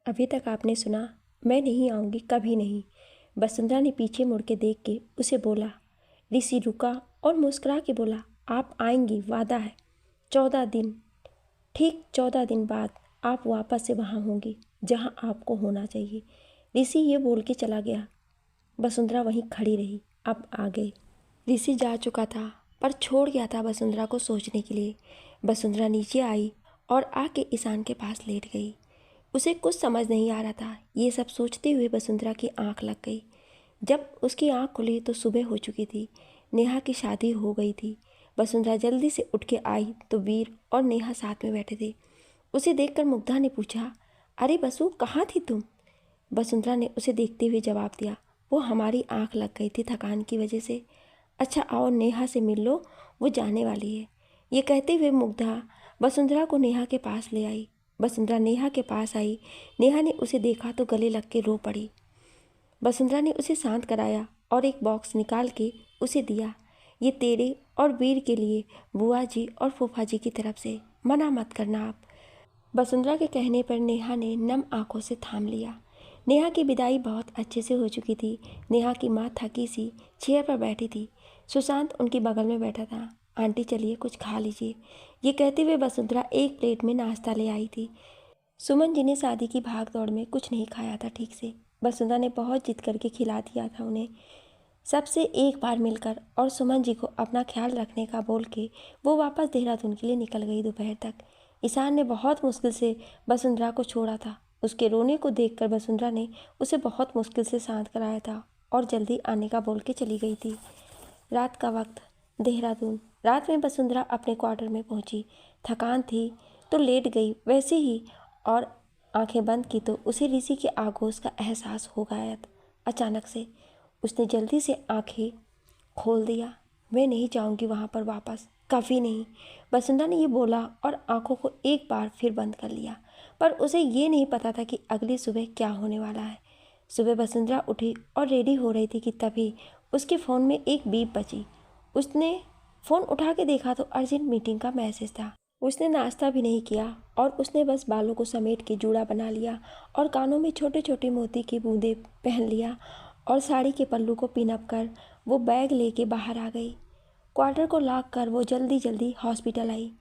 अभी तक आपने सुना, मैं नहीं आऊँगी, कभी नहीं। वसुंधरा ने पीछे मुड़ के देख के उसे बोला। ऋषि रुका और मुस्कुरा के बोला, आप आएंगी, वादा है। 14 दिन, ठीक 14 दिन बाद आप वापस से वहाँ होंगी जहाँ आपको होना चाहिए। ऋषि ये बोल के चला गया। वसुंधरा वहीं खड़ी रही। अब आ गए। ऋषि जा चुका था पर छोड़ गया था वसुंधरा को सोचने के लिए। वसुंधरा नीचे आई और आके ईशान के पास लेट गई। उसे कुछ समझ नहीं आ रहा था। ये सब सोचते हुए वसुंधरा की आंख लग गई। जब उसकी आंख खुली तो सुबह हो चुकी थी। नेहा की शादी हो गई थी। वसुंधरा जल्दी से उठ के आई तो वीर और नेहा साथ में बैठे थे। उसे देखकर मुग्धा ने पूछा, अरे बसु, कहाँ थी तुम? वसुंधरा ने उसे देखते हुए जवाब दिया, वो हमारी आंख लग गई थी थकान की वजह से। अच्छा आओ नेहा से मिल लो, वो जाने वाली है। ये कहते हुए मुग्धा वसुंधरा को नेहा के पास ले आई। वसुंधरा नेहा के पास आई। नेहा ने उसे देखा तो गले लग के रो पड़ी। वसुंधरा ने उसे शांत कराया और एक बॉक्स निकाल के उसे दिया। ये तेरे और वीर के लिए, बुआ जी और फूफा जी की तरफ से, मना मत करना आप। वसुंधरा के कहने पर नेहा ने नम आंखों से थाम लिया। नेहा की विदाई बहुत अच्छे से हो चुकी थी। नेहा की माँ थकी सी चेयर पर बैठी थी। सुशांत उनकी बगल में बैठा था। आंटी चलिए कुछ खा लीजिए। ये कहते हुए वसुंधरा एक प्लेट में नाश्ता ले आई थी। सुमन जी ने शादी की भाग दौड़ में कुछ नहीं खाया था ठीक से। वसुंधरा ने बहुत जिद करके खिला दिया था उन्हें सबसे एक बार मिलकर, और सुमन जी को अपना ख्याल रखने का बोल के वो वापस देहरादून के लिए निकल गई दोपहर तक। ईशान ने बहुत मुश्किल से वसुंधरा को छोड़ा था। उसके रोने को देखकर वसुंधरा ने उसे बहुत मुश्किल से शांत कराया था और जल्दी आने का बोल के चली गई थी। रात का वक्त, देहरादून। रात में वसुंधरा अपने क्वार्टर में पहुंची। थकान थी तो लेट गई वैसे ही, और आंखें बंद की तो उसे ऋषि के आगोश का एहसास हो गया। अचानक से उसने जल्दी से आंखें खोल दिया। मैं नहीं जाऊंगी वहाँ पर वापस, कभी नहीं। वसुंधरा ने ये बोला और आंखों को एक बार फिर बंद कर लिया। पर उसे ये नहीं पता था कि अगली सुबह क्या होने वाला है। सुबह वसुंधरा उठी और रेडी हो रही थी कि तभी उसके फ़ोन में एक बीप बजी। उसने फ़ोन उठा के देखा तो अर्जेंट मीटिंग का मैसेज था। उसने नाश्ता भी नहीं किया और उसने बस बालों को समेट के जूड़ा बना लिया और कानों में छोटे छोटे मोती की बूंदें पहन लिया और साड़ी के पल्लू को पिन अप कर वो बैग लेके बाहर आ गई। क्वार्टर को लॉक कर वो जल्दी जल्दी हॉस्पिटल आई।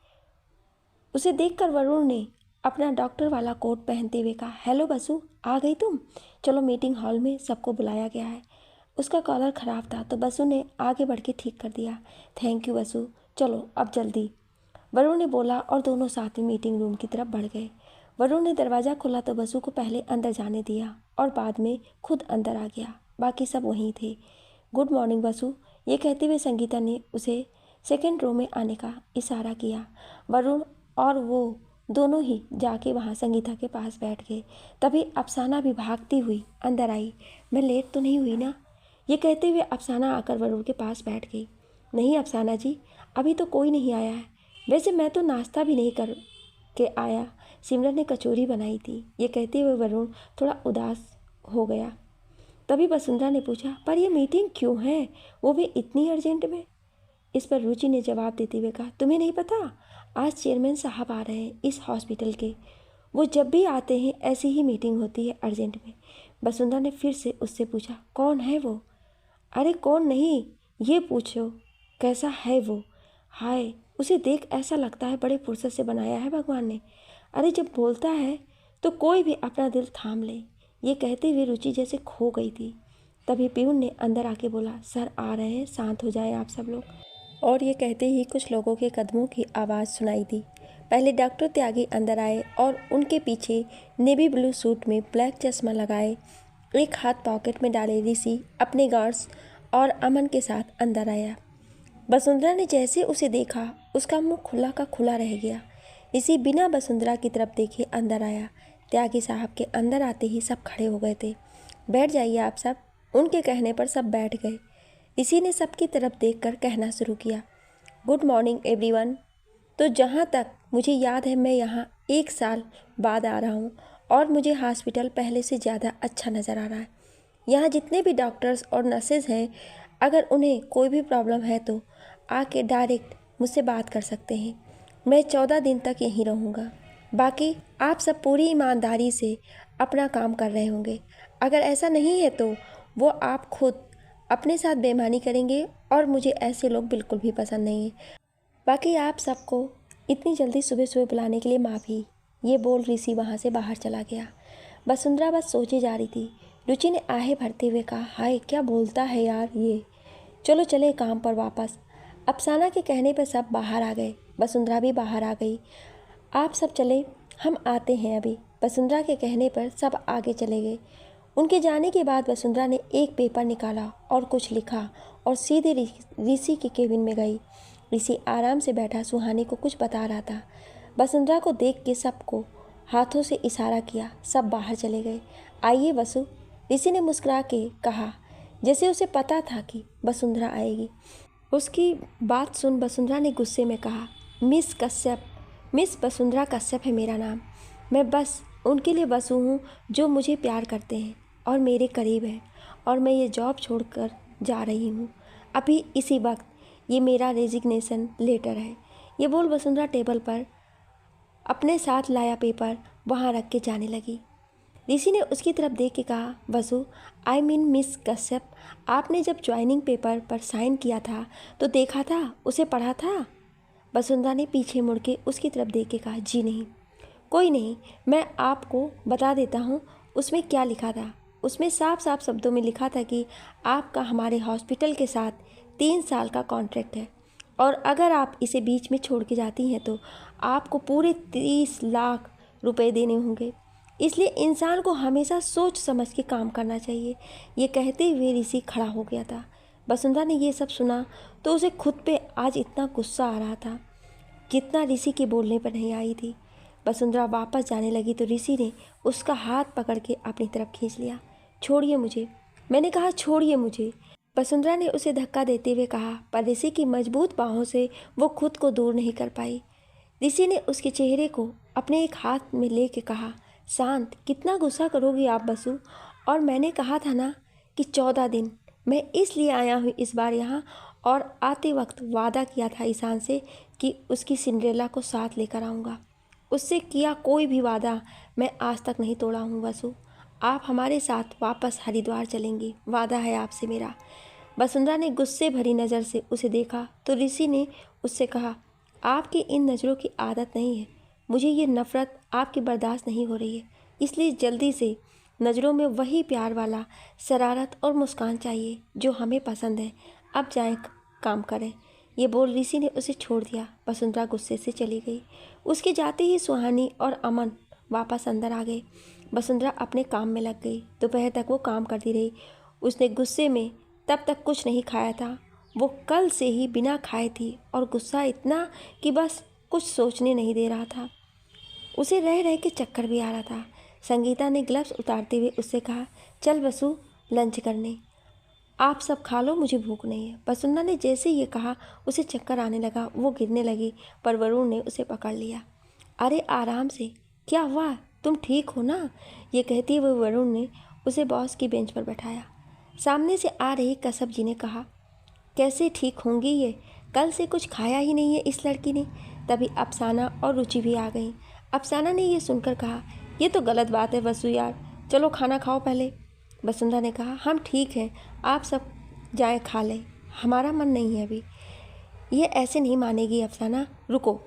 उसे देखकर वरुण ने अपना डॉक्टर वाला कोट पहनते हुए कहा, हेलो बसु, आ गई तुम? चलो मीटिंग हॉल में सबको बुलाया गया है। उसका कॉलर ख़राब था तो बसु ने आगे बढ़ के ठीक कर दिया। थैंक यू बसु, चलो अब जल्दी, वरुण ने बोला और दोनों साथ में मीटिंग रूम की तरफ बढ़ गए। वरुण ने दरवाज़ा खोला तो बसु को पहले अंदर जाने दिया और बाद में खुद अंदर आ गया। बाकी सब वहीं थे। गुड मॉर्निंग बसु, ये कहते हुए संगीता ने उसे सेकेंड रो में आने का इशारा किया। वरुण और वो दोनों ही जाके वहाँ संगीता के पास बैठ गए। तभी अफसाना भी भागती हुई अंदर आई। मैं लेट तो नहीं हुई ना? ये कहते हुए अफसाना आकर वरुण के पास बैठ गई। नहीं अफसाना जी, अभी तो कोई नहीं आया है। वैसे मैं तो नाश्ता भी नहीं कर के आया, सिमरन ने कचौरी बनाई थी। ये कहते हुए वरुण थोड़ा उदास हो गया। तभी वसुंधरा ने पूछा, पर यह मीटिंग क्यों है, वो भी इतनी अर्जेंट में? इस पर रुचि ने जवाब देते हुए कहा, तुम्हें नहीं पता, आज चेयरमैन साहब आ रहे हैं इस हॉस्पिटल के। वो जब भी आते हैं ऐसी ही मीटिंग होती है अर्जेंट में। वसुंधरा ने फिर से उससे पूछा, कौन है वो? अरे कौन नहीं, ये पूछो कैसा है वो। हाय, उसे देख ऐसा लगता है बड़े फुर्सत से बनाया है भगवान ने। अरे जब बोलता है तो कोई भी अपना दिल थाम ले। ये कहते हुए रुचि जैसे खो गई थी। तभी पीयूष ने अंदर आके बोला, सर आ रहे हैं, शांत हो जाए आप सब लोग। और ये कहते ही कुछ लोगों के कदमों की आवाज़ सुनाई दी। पहले डॉक्टर त्यागी अंदर आए और उनके पीछे नेवी ब्लू सूट में ब्लैक चश्मा लगाए, एक हाथ पॉकेट में डाले ऋषि अपने गार्ड्स और अमन के साथ अंदर आया। वसुंधरा ने जैसे उसे देखा उसका मुंह खुला का खुला रह गया। ऋषि बिना वसुंधरा की तरफ देखे अंदर आया। त्यागी साहब के अंदर आते ही सब खड़े हो गए थे। बैठ जाइए आप सब। उनके कहने पर सब बैठ गए। ऋषि ने सबकी तरफ देखकर कहना शुरू किया, गुड मॉर्निंग एवरीवन। तो जहाँ तक मुझे याद है मैं यहाँ 1 साल बाद आ रहा हूँ और मुझे हॉस्पिटल पहले से ज़्यादा अच्छा नज़र आ रहा है। यहाँ जितने भी डॉक्टर्स और नर्सेज हैं, अगर उन्हें कोई भी प्रॉब्लम है तो आके डायरेक्ट मुझसे बात कर सकते हैं। मैं 14 दिन तक यहीं रहूँगा। बाकी आप सब पूरी ईमानदारी से अपना काम कर रहे होंगे। अगर ऐसा नहीं है तो वो आप खुद अपने साथ बेईमानी करेंगे और मुझे ऐसे लोग बिल्कुल भी पसंद नहीं है। बाकी आप सबको इतनी जल्दी सुबह सुबह बुलाने के लिए माफ़ी। ये बोल ऋषि वहाँ से बाहर चला गया। वसुंधरा बस सोची जा रही थी। रुचि ने आहें भरते हुए कहा, हाय क्या बोलता है यार ये, चलो चले काम पर वापस। अफसाना के कहने पर सब बाहर आ गए। वसुंधरा भी बाहर आ गई। आप सब चले, हम आते हैं अभी। वसुंधरा के कहने पर सब आगे चले गए। उनके जाने के बाद वसुंधरा ने एक पेपर निकाला और कुछ लिखा और सीधे ऋषि के केबिन में गई। ऋषि आराम से बैठा सुहानी को कुछ बता रहा था। वसुंधरा को देख के सबको हाथों से इशारा किया। सब बाहर चले गए। आइए वसु, ऋषि ने मुस्कुरा के कहा, जैसे उसे पता था कि वसुंधरा आएगी। उसकी बात सुन वसुंधरा ने गुस्से में कहा, मिस कश्यप, मिस वसुंधरा कश्यप है मेरा नाम। मैं बस उनके लिए वसु हूँ जो मुझे प्यार करते हैं और मेरे करीब हैं, और मैं ये जॉब छोड़कर जा रही हूँ अभी इसी वक्त। ये मेरा रेजिग्नेशन लेटर है। ये बोल वसुंधरा टेबल पर अपने साथ लाया पेपर वहाँ रख के जाने लगी। ऋषि ने उसकी तरफ देख के कहा, वसु, आई मीन मिस कश्यप, आपने जब ज्वाइनिंग पेपर पर साइन किया था तो देखा था, उसे पढ़ा था? वसुंधरा ने पीछे मुड़ के उसकी तरफ देख के कहा, जी नहीं। कोई नहीं, मैं आपको बता देता हूँ उसमें क्या लिखा था। उसमें साफ साफ शब्दों में लिखा था कि आपका हमारे हॉस्पिटल के साथ 3 साल का कॉन्ट्रैक्ट है, और अगर आप इसे बीच में छोड़ के जाती हैं तो आपको पूरे 30 लाख रुपए देने होंगे। इसलिए इंसान को हमेशा सोच समझ के काम करना चाहिए। ये कहते हुए ऋषि खड़ा हो गया था। वसुंधरा ने ये सब सुना तो उसे खुद पे आज इतना गुस्सा आ रहा था जितना ऋषि के बोलने पर नहीं आई थी। वसुंधरा वापस जाने लगी तो ऋषि ने उसका हाथ पकड़ के अपनी तरफ खींच लिया। छोड़िए मुझे, मैंने कहा छोड़िए मुझे। वसुंधरा ने उसे धक्का देते हुए कहा, पर ऋषि की मजबूत बाहों से वो खुद को दूर नहीं कर पाई। ऋषि ने उसके चेहरे को अपने एक हाथ में ले कहा, शांत, कितना गुस्सा करोगी आप बसु? और मैंने कहा था ना कि 14 दिन। मैं इसलिए आया हूँ इस बार यहाँ, और आते वक्त वादा किया था ईशान से कि उसकी सिंड्रेला को साथ लेकर आऊँगा। उससे किया कोई भी वादा मैं आज तक नहीं तोड़ा हूँ वसु। आप हमारे साथ वापस हरिद्वार चलेंगी, वादा है आपसे मेरा। वसुंधरा ने गुस्से भरी नज़र से उसे देखा तो ऋषि ने उससे कहा, आपकी इन नज़रों की आदत नहीं है। मुझे ये नफ़रत आपकी बर्दाश्त नहीं हो रही है, इसलिए जल्दी से नज़रों में वही प्यार वाला शरारत और मुस्कान चाहिए जो हमें पसंद है। अब जाएं, काम करें। ये बोल ऋषि ने उसे छोड़ दिया। वसुंधरा गुस्से से चली गई। उसके जाते ही सुहानी और अमन वापस अंदर आ गए। वसुंधरा अपने काम में लग गई। दोपहर तक वो काम करती रही। उसने गुस्से में तब तक कुछ नहीं खाया था। वो कल से ही बिना खाए थी और गुस्सा इतना कि बस कुछ सोचने नहीं दे रहा था। उसे रह रह के चक्कर भी आ रहा था। संगीता ने ग्लव्स उतारते हुए उससे कहा, चल वसु, लंच करने। आप सब खा लो, मुझे भूख नहीं है। वसुंधरा ने जैसे ये कहा उसे चक्कर आने लगा। वो गिरने लगी पर वरुण ने उसे पकड़ लिया। अरे आराम से, क्या हुआ, तुम ठीक हो ना? ये कहते हुए वरुण ने उसे बॉस की बेंच पर बैठाया। सामने से आ रही कश्यप जी ने कहा, कैसे ठीक होंगी ये, कल से कुछ खाया ही नहीं है इस लड़की ने। तभी अफसाना और रुचि भी आ गई। अफसाना ने ये सुनकर कहा, ये तो गलत बात है वसु यार, चलो खाना खाओ पहले। वसुंधरा ने कहा, हम ठीक हैं, आप सब जाएं खा लें, हमारा मन नहीं है अभी। ये ऐसे नहीं मानेगी अफसाना, रुको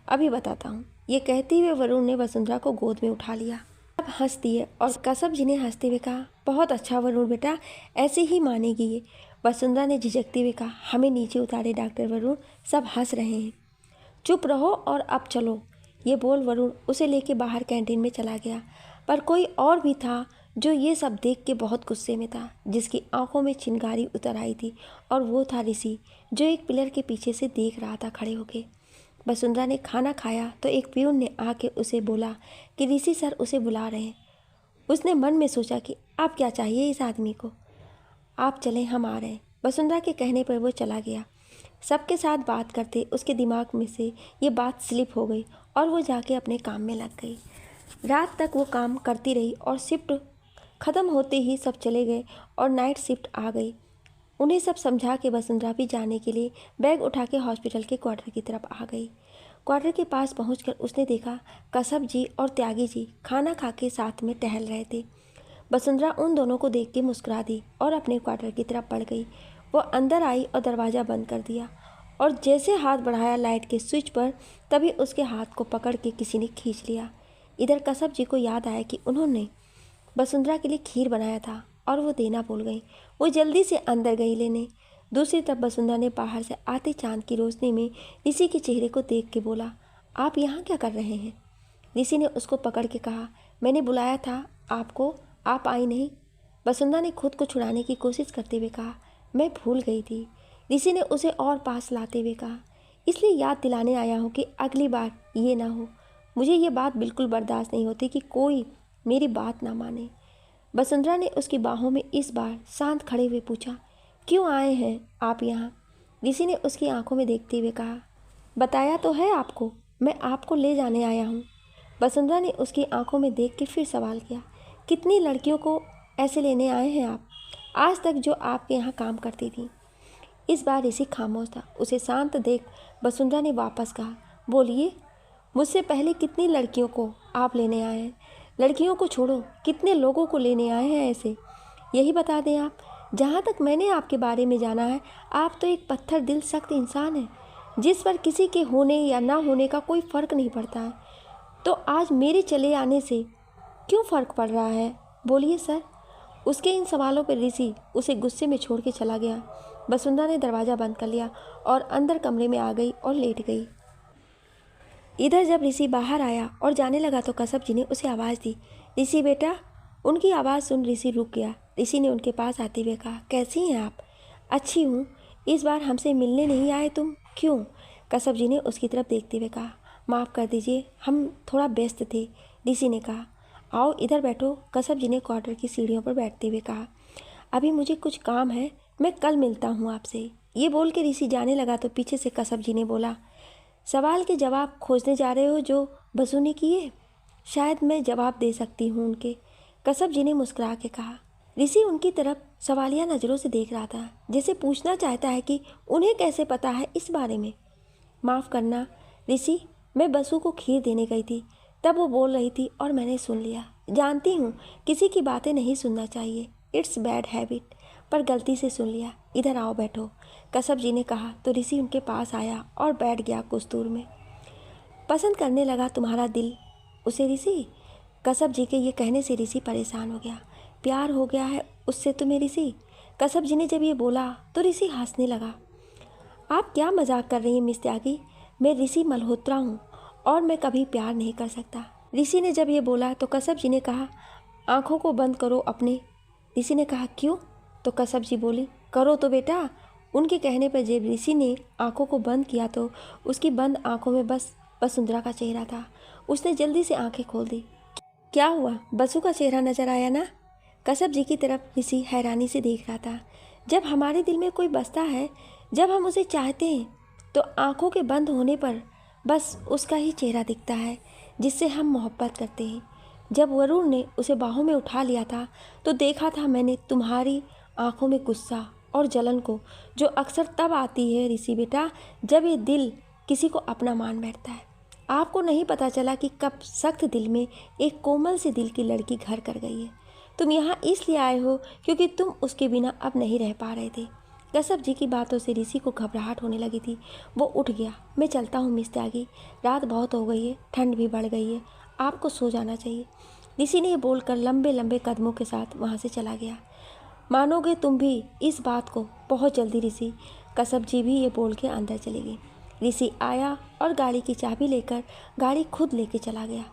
अभी बताता हूँ। ये कहते हुए वरुण ने वसुंधरा को गोद में उठा लिया। अब हंस दिए और कश्यप जी ने हंसते हुए कहा, बहुत अच्छा वरुण बेटा, ऐसे ही मानेगी ये। वसुंधरा ने झिझकते हुए कहा, हमें नीचे उतारे डॉक्टर वरुण, सब हंस रहे हैं। चुप रहो और अब चलो। ये बोल वरुण उसे लेके बाहर कैंटीन में चला गया। पर कोई और भी था जो ये सब देख के बहुत गुस्से में था, जिसकी आंखों में चिंगारी उतर आई थी, और वो था ऋषि, जो एक पिलर के पीछे से देख रहा था खड़े होके। वसुंधरा ने खाना खाया तो एक प्यून ने आके उसे बोला कि ऋषि सर उसे बुला रहे हैं। उसने मन में सोचा कि अब क्या चाहिए इस आदमी को, आप चलें, हम आ रहे हैं। वसुंधरा के कहने पर वो चला गया। सबके साथ बात करते उसके दिमाग में से ये बात स्लिप हो गई और वो जाके अपने काम में लग गई। रात तक वो काम करती रही और शिफ्ट ख़त्म होते ही सब चले गए और नाइट शिफ्ट आ गई। उन्हें सब समझा के वसुंधरा भी जाने के लिए बैग उठा के हॉस्पिटल के क्वार्टर की तरफ आ गई। क्वार्टर के पास पहुंचकर उसने देखा कसब जी और त्यागी जी खाना खा के साथ में टहल रहे थे। वसुंधरा उन दोनों को देख के मुस्कुरा दी और अपने क्वार्टर की तरफ बढ़ गई। वो अंदर आई और दरवाज़ा बंद कर दिया और जैसे हाथ बढ़ाया लाइट के स्विच पर, तभी उसके हाथ को पकड़ के किसी ने खींच लिया। इधर कसब जी को याद आया कि उन्होंने वसुंधरा के लिए खीर बनाया था और वो देना भूल गई। वो जल्दी से अंदर गई लेने। दूसरी तरफ वसुंधरा ने बाहर से आते चांद की रोशनी में ऋषि के चेहरे को देख के बोला, आप यहाँ क्या कर रहे हैं? ऋषि ने उसको पकड़ के कहा, मैंने बुलाया था आपको, आप आई नहीं। वसुंधरा ने खुद को छुड़ाने की कोशिश करते हुए कहा, मैं भूल गई थी। ऋषि ने उसे और पास लाते हुए कहा, इसलिए याद दिलाने आया हूँ कि अगली बार ये ना हो। मुझे ये बात बिल्कुल बर्दाश्त नहीं होती कि कोई मेरी बात ना माने। वसुंधरा ने उसकी बाहों में इस बार शांत खड़े हुए पूछा, क्यों आए हैं आप यहाँ? ऋषि ने उसकी आंखों में देखते हुए कहा, बताया तो है आपको, मैं आपको ले जाने आया हूँ। वसुंधरा ने उसकी आंखों में देख के फिर सवाल किया, कितनी लड़कियों को ऐसे लेने आए हैं आप, आज तक जो आपके यहाँ काम करती थी? इस बार ऋषि खामोश था। उसे शांत देख वसुंधरा ने वापस कहा, बोलिए, मुझसे पहले कितनी लड़कियों को आप लेने आए हैं? लड़कियों को छोड़ो, कितने लोगों को लेने आए हैं ऐसे, यही बता दें आप। जहाँ तक मैंने आपके बारे में जाना है, आप तो एक पत्थर दिल सख्त इंसान हैं, जिस पर किसी के होने या ना होने का कोई फ़र्क नहीं पड़ता है। तो आज मेरे चले आने से क्यों फ़र्क पड़ रहा है, बोलिए सर। उसके इन सवालों पर ऋषि उसे गुस्से में छोड़ के चला गया। वसुंधरा ने दरवाज़ा बंद कर लिया और अंदर कमरे में आ गई और लेट गई। इधर जब ऋषि बाहर आया और जाने लगा तो कसब जी ने उसे आवाज़ दी, ऋषि बेटा। उनकी आवाज़ सुन ऋषि रुक गया। ऋषि ने उनके पास आते हुए कहा, कैसी हैं आप? अच्छी हूँ। इस बार हमसे मिलने नहीं आए तुम, क्यों? कसब जी ने उसकी तरफ देखते हुए कहा, माफ़ कर दीजिए, हम थोड़ा व्यस्त थे। ऋषि ने कहा, आओ इधर बैठो। कसब जी ने क्वार्टर की सीढ़ियों पर बैठते हुए कहा, अभी मुझे कुछ काम है, मैं कल मिलता हूँ आपसे। ये बोल के ऋषि जाने लगा तो पीछे से कसब जी ने बोला, सवाल के जवाब खोजने जा रहे हो जो बसु ने किए? शायद मैं जवाब दे सकती हूँ उनके। कसब जी ने मुस्कुरा के कहा। ऋषि उनकी तरफ सवालिया नज़रों से देख रहा था, जैसे पूछना चाहता है कि उन्हें कैसे पता है इस बारे में। माफ़ करना ऋषि, मैं बसु को खीर देने गई थी, तब वो बोल रही थी और मैंने सुन लिया। जानती हूँ किसी की बातें नहीं सुनना चाहिए, इट्स बैड हैबिट, पर गलती से सुन लिया। इधर आओ बैठो, कसब जी ने कहा तो ऋषि उनके पास आया और बैठ गया कुछ दूर में। पसंद करने लगा तुम्हारा दिल उसे ऋषि? कसब जी के ये कहने से ऋषि परेशान हो गया। प्यार हो गया है उससे तुम्हें ऋषि? कसब जी ने जब ये बोला तो ऋषि हंसने लगा। आप क्या मजाक कर रही हैं मिस त्यागी? मैं ऋषि मल्होत्रा हूँ और मैं कभी प्यार नहीं कर सकता। ऋषि ने जब ये बोला तो कसब जी ने कहा, आंखों को बंद करो अपने। ऋषि ने कहा, क्यों? तो कसब जी बोली, करो तो बेटा। उनके कहने पर जब ऋषि ने आंखों को बंद किया तो उसकी बंद आंखों में बस वसुंधरा का चेहरा था। उसने जल्दी से आंखें खोल दी। क्या हुआ, बसु का चेहरा नजर आया ना? कसब जी की तरफ ऋषि हैरानी से देख रहा था। जब हमारे दिल में कोई बसता है, जब हम उसे चाहते हैं, तो आंखों के बंद होने पर बस उसका ही चेहरा दिखता है जिससे हम मोहब्बत करते हैं। जब वरुण ने उसे बाहों में उठा लिया था तो देखा था मैंने तुम्हारी आंखों में गुस्सा और जलन को, जो अक्सर तब आती है ऋषि बेटा जब ये दिल किसी को अपना मान बैठता है। आपको नहीं पता चला कि कब सख्त दिल में एक कोमल सी दिल की लड़की घर कर गई है। तुम यहाँ इसलिए आए हो क्योंकि तुम उसके बिना अब नहीं रह पा रहे थे। कसब जी की बातों से ऋषि को घबराहट होने लगी थी। वो उठ गया। मैं चलता हूँ मिस त्यागी, रात बहुत हो गई है, ठंड भी बढ़ गई है, आपको सो जाना चाहिए। ऋषि ने बोलकर लंबे लंबे कदमों के साथ वहाँ से चला गया। मानोगे तुम भी इस बात को, बहुत जल्दी ऋषि। कसब जी भी ये बोल के अंदर चली गई। ऋषि आया और गाड़ी की चाबी लेकर गाड़ी खुद लेके चला गया।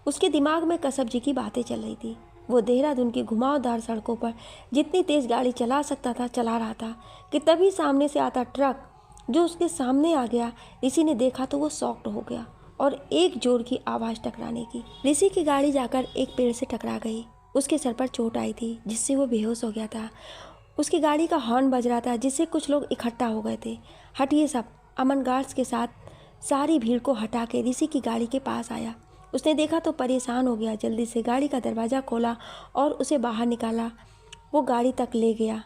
उसके दिमाग में कसब जी की बातें चल रही थी। वो देहरादून की घुमावदार सड़कों पर जितनी तेज़ गाड़ी चला सकता था चला रहा था कि तभी सामने से आता ट्रक जो उसके सामने आ गया। ऋषि ने देखा तो वो शॉक्ड हो गया और एक जोर की आवाज़ टकराने की। ऋषि की गाड़ी जाकर एक पेड़ से टकरा गई। उसके सर पर चोट आई थी जिससे वो बेहोश हो गया था। उसकी गाड़ी का हॉर्न बज रहा था जिससे कुछ लोग इकट्ठा हो गए थे। हटिए सब। अमन गार्ड्स के साथ सारी भीड़ को हटा के ऋषि की गाड़ी के पास आया। उसने देखा तो परेशान हो गया। जल्दी से गाड़ी का दरवाज़ा खोला और उसे बाहर निकाला। वो गाड़ी तक ले गया।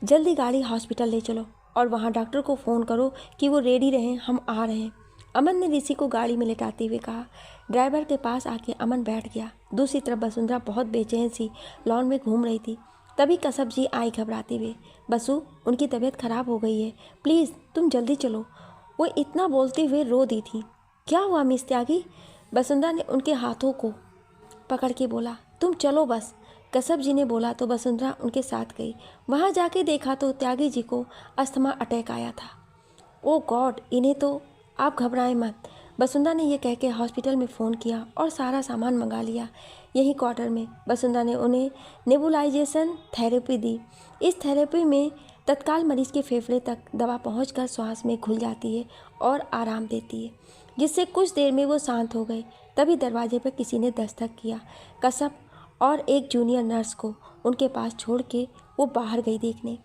जल्दी गाड़ी हॉस्पिटल ले चलो और वहाँ डॉक्टर को फ़ोन करो कि वो रेडी रहें, हम आ रहे हैं। अमन ने ऋषि को गाड़ी में लेटाते हुए कहा। ड्राइवर के पास आके अमन बैठ गया। दूसरी तरफ वसुंधरा बहुत बेचैन सी लॉन में घूम रही थी। तभी कसब जी आई घबराते हुए। बसु, उनकी तबीयत खराब हो गई है, प्लीज़ तुम जल्दी चलो। वो इतना बोलते हुए रो दी थी। क्या हुआ मिस त्यागी? वसुंधरा ने उनके हाथों को पकड़ के बोला। तुम चलो बस। कसब जी ने बोला तो वसुंधरा उनके साथ गई। वहाँ जाके देखा तो त्यागी जी को अस्थमा अटैक आया था। ओ गॉड, इन्हें तो आप घबराएं मत। वसुंधरा ने यह कह के हॉस्पिटल में फ़ोन किया और सारा सामान मंगा लिया। यही क्वार्टर में वसुंधरा ने उन्हें नेबुलाइजेशन थेरेपी दी। इस थेरेपी में तत्काल मरीज के फेफड़े तक दवा पहुंचकर श्वास में घुल जाती है और आराम देती है, जिससे कुछ देर में वो शांत हो गए। तभी दरवाजे पर किसी ने दस्तक किया। कसब और एक जूनियर नर्स को उनके पास छोड़ के वो बाहर गई देखने।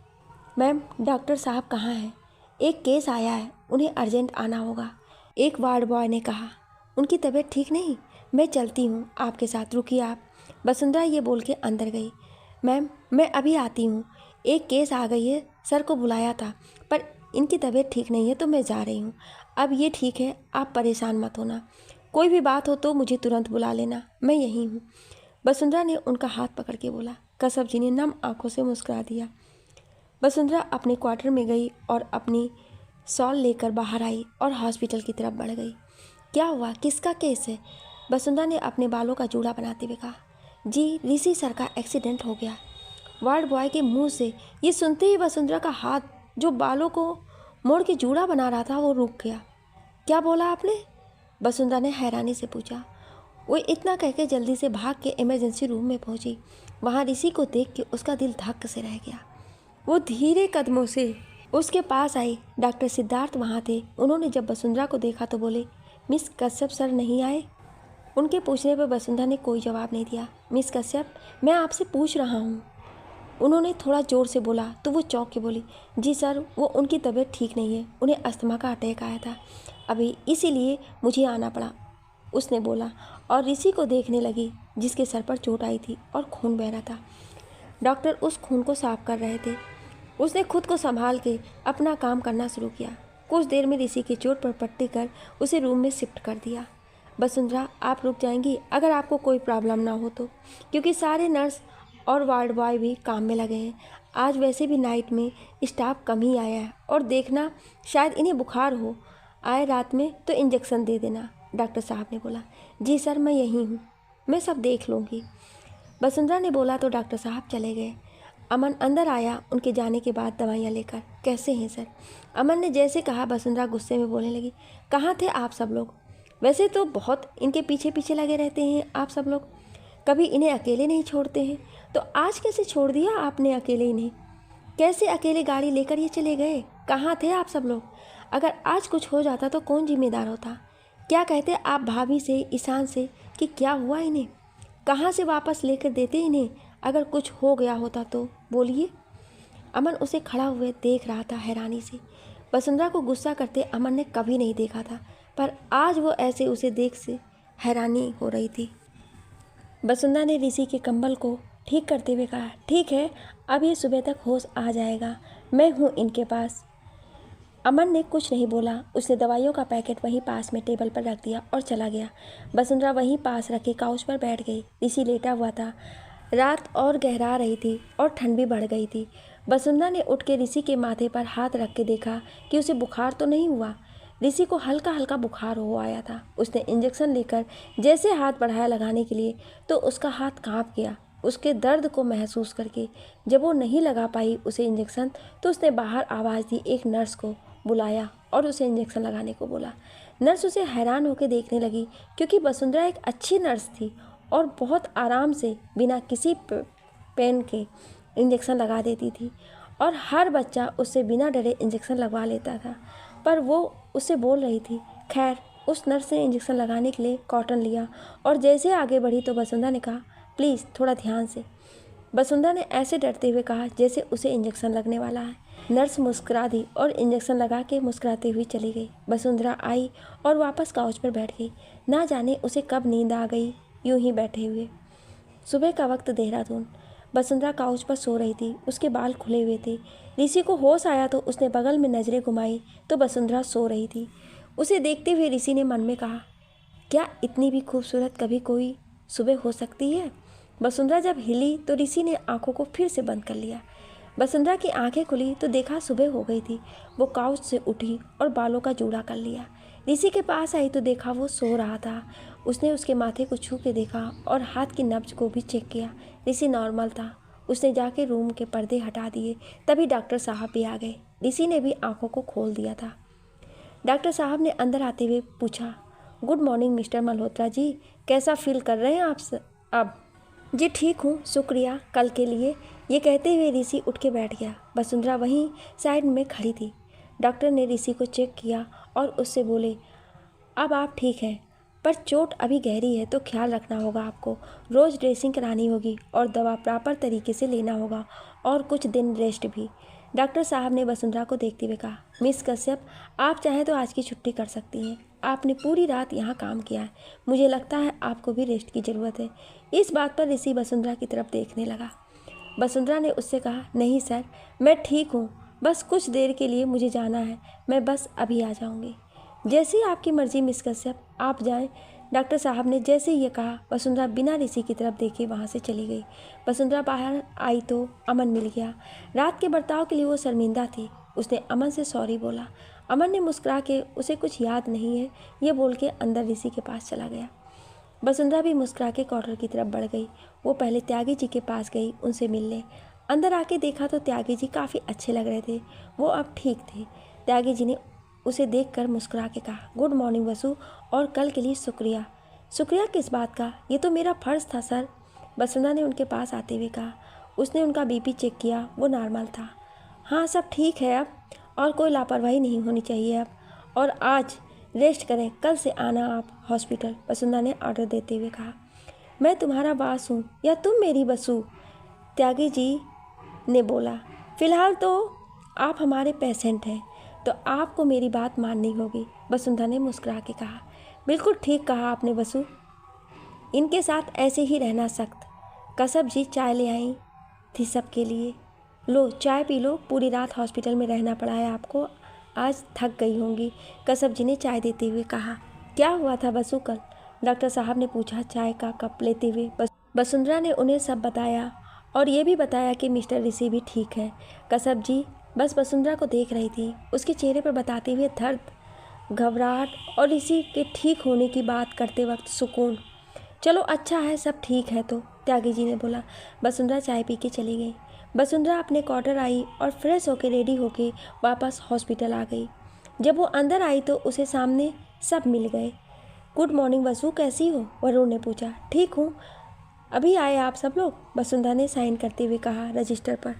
मैम, डॉक्टर साहब कहाँ हैं? एक केस आया है, उन्हें अर्जेंट आना होगा, एक वार्ड बॉय ने कहा। उनकी तबीयत ठीक नहीं? मैं चलती हूँ आपके साथ, रुकिए आप। वसुंधरा ये बोल के अंदर गई। मैम, मैं अभी आती हूँ, एक केस आ गई है, सर को बुलाया था पर इनकी तबीयत ठीक नहीं है तो मैं जा रही हूँ। अब ये ठीक है, आप परेशान मत होना। कोई भी बात हो तो मुझे तुरंत बुला लेना, मैं यहीं हूँ। वसुंधरा ने उनका हाथ पकड़ के बोला। कसब जी ने नम आंखों से मुस्कुरा दिया। वसुंधरा अपने क्वार्टर में गई और अपनी शॉल लेकर बाहर आई और हॉस्पिटल की तरफ बढ़ गई। क्या हुआ, किसका केस है? वसुंधरा ने अपने बालों का जूड़ा बनाते हुए कहा। जी, ऋषि सर का एक्सीडेंट हो गया। वार्ड बॉय के मुंह से ये सुनते ही वसुंधरा का हाथ जो बालों को मोड़ के जूड़ा बना रहा था वो रुक गया। क्या बोला आपने? वसुंधरा ने हैरानी से पूछा। वो इतना कह के जल्दी से भाग के इमरजेंसी रूम में पहुंची। वहाँ ऋषि को देख के उसका दिल धक्क से रह गया। वो धीरे कदमों से उसके पास आई। डॉक्टर सिद्धार्थ वहाँ थे। उन्होंने जब वसुंधरा को देखा तो बोले, मिस कश्यप सर नहीं आए? उनके पूछने पर वसुंधरा ने कोई जवाब नहीं दिया। मिस कश्यप, मैं आपसे पूछ रहा हूँ, उन्होंने थोड़ा ज़ोर से बोला तो वो चौंक के बोली। जी सर, वो उनकी तबीयत ठीक नहीं है, उन्हें अस्थमा का अटैक आया था अभी, इसीलिए मुझे आना पड़ा, उसने बोला और ऋषि को देखने लगी जिसके सर पर चोट आई थी और खून बह रहा था। डॉक्टर उस खून को साफ कर रहे थे। उसने खुद को संभाल के अपना काम करना शुरू किया। कुछ देर में ऋषि की चोट पर पट्टी कर उसे रूम में शिफ्ट कर दिया। वसुंधरा, आप रुक जाएंगी अगर आपको कोई प्रॉब्लम ना हो तो, क्योंकि सारे नर्स और वार्ड बॉय भी काम में लगे हैं। आज वैसे भी नाइट में स्टाफ कम ही आया है और देखना शायद इन्हें बुखार हो आए रात में तो इंजेक्शन दे देना, डॉक्टर साहब ने बोला। जी सर, मैं यहीं हूँ, मैं सब देख लूँगी, वसुंधरा ने बोला तो डॉक्टर साहब चले गए। अमन अंदर आया उनके जाने के बाद दवाइयाँ लेकर। कैसे हैं सर? अमन ने जैसे कहा वसुंधरा गुस्से में बोलने लगी। कहाँ थे आप सब लोग? वैसे तो बहुत इनके पीछे पीछे लगे रहते हैं आप सब लोग, कभी इन्हें अकेले नहीं छोड़ते हैं, तो आज कैसे छोड़ दिया आपने अकेले इन्हें? कैसे अकेले गाड़ी लेकर ये चले गए? कहाँ थे आप सब लोग? अगर आज कुछ हो जाता तो कौन जिम्मेदार होता? क्या कहते आप भाभी से, ईशान से कि क्या हुआ इन्हें? कहाँ से वापस लेकर देते इन्हें अगर कुछ हो गया होता तो? बोलिए। अमन उसे खड़ा हुए देख रहा था हैरानी से। वसुंधरा को गुस्सा करते अमन ने कभी नहीं देखा था, पर आज वो ऐसे उसे देख से हैरानी हो रही थी। वसुंधरा ने ऋषि के कंबल को ठीक करते हुए कहा, ठीक है, अब ये सुबह तक होश आ जाएगा, मैं हूँ इनके पास। अमन ने कुछ नहीं बोला। उसने दवाइयों का पैकेट वहीं पास में टेबल पर रख दिया और चला गया। वसुंधरा वहीं पास रखे काउच पर बैठ गई। ऋषि लेटा हुआ था। रात और गहरा रही थी और ठंड भी बढ़ गई थी। वसुंधरा ने उठ के ऋषि के माथे पर हाथ रख के देखा कि उसे बुखार तो नहीं हुआ। ऋषि को हल्का हल्का बुखार हो आया था। उसने इंजेक्शन लेकर जैसे हाथ बढ़ाया लगाने के लिए तो उसका हाथ कांप गया। उसके दर्द को महसूस करके जब वो नहीं लगा पाई उसे इंजेक्शन, तो उसने बाहर आवाज़ दी, एक नर्स को बुलाया और उसे इंजेक्शन लगाने को बोला। नर्स उसे हैरान होकर देखने लगी क्योंकि वसुंधरा एक अच्छी नर्स थी और बहुत आराम से बिना किसी पेन के इंजेक्शन लगा देती थी और हर बच्चा उससे बिना डरे इंजेक्शन लगवा लेता था, पर वो उससे बोल रही थी। खैर, उस नर्स ने इंजेक्शन लगाने के लिए कॉटन लिया और जैसे आगे बढ़ी तो वसुंधरा ने कहा, प्लीज़ थोड़ा ध्यान से। वसुंधरा ने ऐसे डरते हुए कहा जैसे उसे इंजेक्शन लगने वाला है। नर्स मुस्कुरा दी और इंजेक्शन लगा के मुस्कुराते हुए चली गई। वसुंधरा आई और वापस काउच पर बैठ गई। ना जाने उसे कब नींद आ गई यूं ही बैठे हुए। सुबह का वक्त, देहरादून। वसुंधरा काउच पर सो रही थी। उसके बाल खुले हुए थे। ऋषि को होश आया तो उसने बगल में नज़रें घुमाई तो वसुंधरा सो रही थी। उसे देखते हुए ऋषि ने मन में कहा, क्या इतनी भी खूबसूरत कभी कोई सुबह हो सकती है? वसुंधरा जब हिली तो ऋषि ने आंखों को फिर से बंद कर लिया। वसुंधरा की आंखें खुली तो देखा सुबह हो गई थी। वो काउच से उठी और बालों का जूड़ा कर लिया। ऋषि के पास आई तो देखा वो सो रहा था। उसने उसके माथे को छू के देखा और हाथ की नब्ज को भी चेक किया। ऋषि नॉर्मल था। उसने जाके रूम के पर्दे हटा दिए। तभी डॉक्टर साहब भी आ गए। ऋषि ने भी आंखों को खोल दिया था। डॉक्टर साहब ने अंदर आते हुए पूछा, good morning mister Malhotra ji, कैसा फील कर रहे हैं आप अब? जी ठीक हूँ, शुक्रिया कल के लिए। ये कहते हुए ऋषि उठ के बैठ गया। वसुंधरा वहीं साइड में खड़ी थी। डॉक्टर ने ऋषि को चेक किया और उससे बोले, अब आप ठीक हैं, पर चोट अभी गहरी है तो ख्याल रखना होगा आपको। रोज़ ड्रेसिंग करानी होगी और दवा प्रॉपर तरीके से लेना होगा और कुछ दिन रेस्ट भी। डॉक्टर साहब ने वसुंधरा को देखते हुए कहा, मिस कश्यप, आप चाहें तो आज की छुट्टी कर सकती हैं। आपने पूरी रात यहाँ काम किया है। मुझे लगता है आपको भी रेस्ट की ज़रूरत है। इस बात पर ऋषि वसुंधरा की तरफ देखने लगा। वसुंधरा ने उससे कहा, नहीं सर, मैं ठीक हूँ, बस कुछ देर के लिए मुझे जाना है। मैं बस अभी आ जाऊँगी। जैसी आपकी मर्जी मिस कश्यप, आप जाएं। डॉक्टर साहब ने जैसे ही ये कहा, वसुंधरा बिना ऋषि की तरफ देखे वहाँ से चली गई। वसुंधरा बाहर आई तो अमन मिल गया। रात के बर्ताव के लिए वो शर्मिंदा थी। उसने अमन से सॉरी बोला। अमन ने मुस्कुरा के उसे कुछ याद नहीं है ये बोल के अंदर ऋषि के पास चला गया। वसुंधरा भी मुस्कुरा के क्वार्टर की तरफ बढ़ गई। वो पहले त्यागी जी के पास गई उनसे मिलने। अंदर आके देखा तो त्यागी जी काफ़ी अच्छे लग रहे थे। वो अब ठीक थे। त्यागी जी ने उसे देखकर मुस्कुरा के कहा, गुड मॉर्निंग वसु, और कल के लिए शुक्रिया। शुक्रिया किस बात का? ये तो मेरा फ़र्ज़ था सर। वसुंधरा ने उनके पास आते हुए कहा। उसने उनका बीपी चेक किया, वो नॉर्मल था। हाँ सब ठीक है अब, और कोई लापरवाही नहीं होनी चाहिए अब, और आज रेस्ट करें, कल से आना आप हॉस्पिटल। वसुंधरा ने ऑर्डर देते हुए कहा। मैं तुम्हारा बास हूँ या तुम मेरी बसु? त्यागी जी ने बोला। फ़िलहाल तो आप हमारे पेशेंट हैं तो आपको मेरी बात माननी होगी। वसुंधरा ने मुस्कुरा के कहा। बिल्कुल ठीक कहा आपने वसु, इनके साथ ऐसे ही रहना सख्त। कश्यप जी चाय ले आई थी सबके लिए। लो चाय पी लो, पूरी रात हॉस्पिटल में रहना पड़ा है आपको, आज थक गई होंगी। कश्यप जी ने चाय देते हुए कहा। क्या हुआ था वसु कल? डॉक्टर साहब ने पूछा चाय का कप लेते हुए। वसुंधरा ने उन्हें सब बताया और ये भी बताया कि मिस्टर ऋषि भी ठीक है। कश्यप जी बस वसुंधरा को देख रही थी, उसके चेहरे पर बताते हुए दर्द, घबराहट और ऋषि के ठीक होने की बात करते वक्त सुकून। चलो अच्छा है, सब ठीक है तो, त्यागी जी ने बोला। वसुंधरा चाय पी के चली गई। वसुंधरा अपने क्वार्टर आई और फ्रेश होकर रेडी होके वापस हॉस्पिटल आ गई। जब वो अंदर आई तो उसे सामने सब मिल गए। गुड मॉर्निंग वसु, कैसी हो? वरुण ने पूछा। ठीक हूँ, अभी आए आप सब लोग? वसुंधरा ने साइन करते हुए कहा रजिस्टर पर।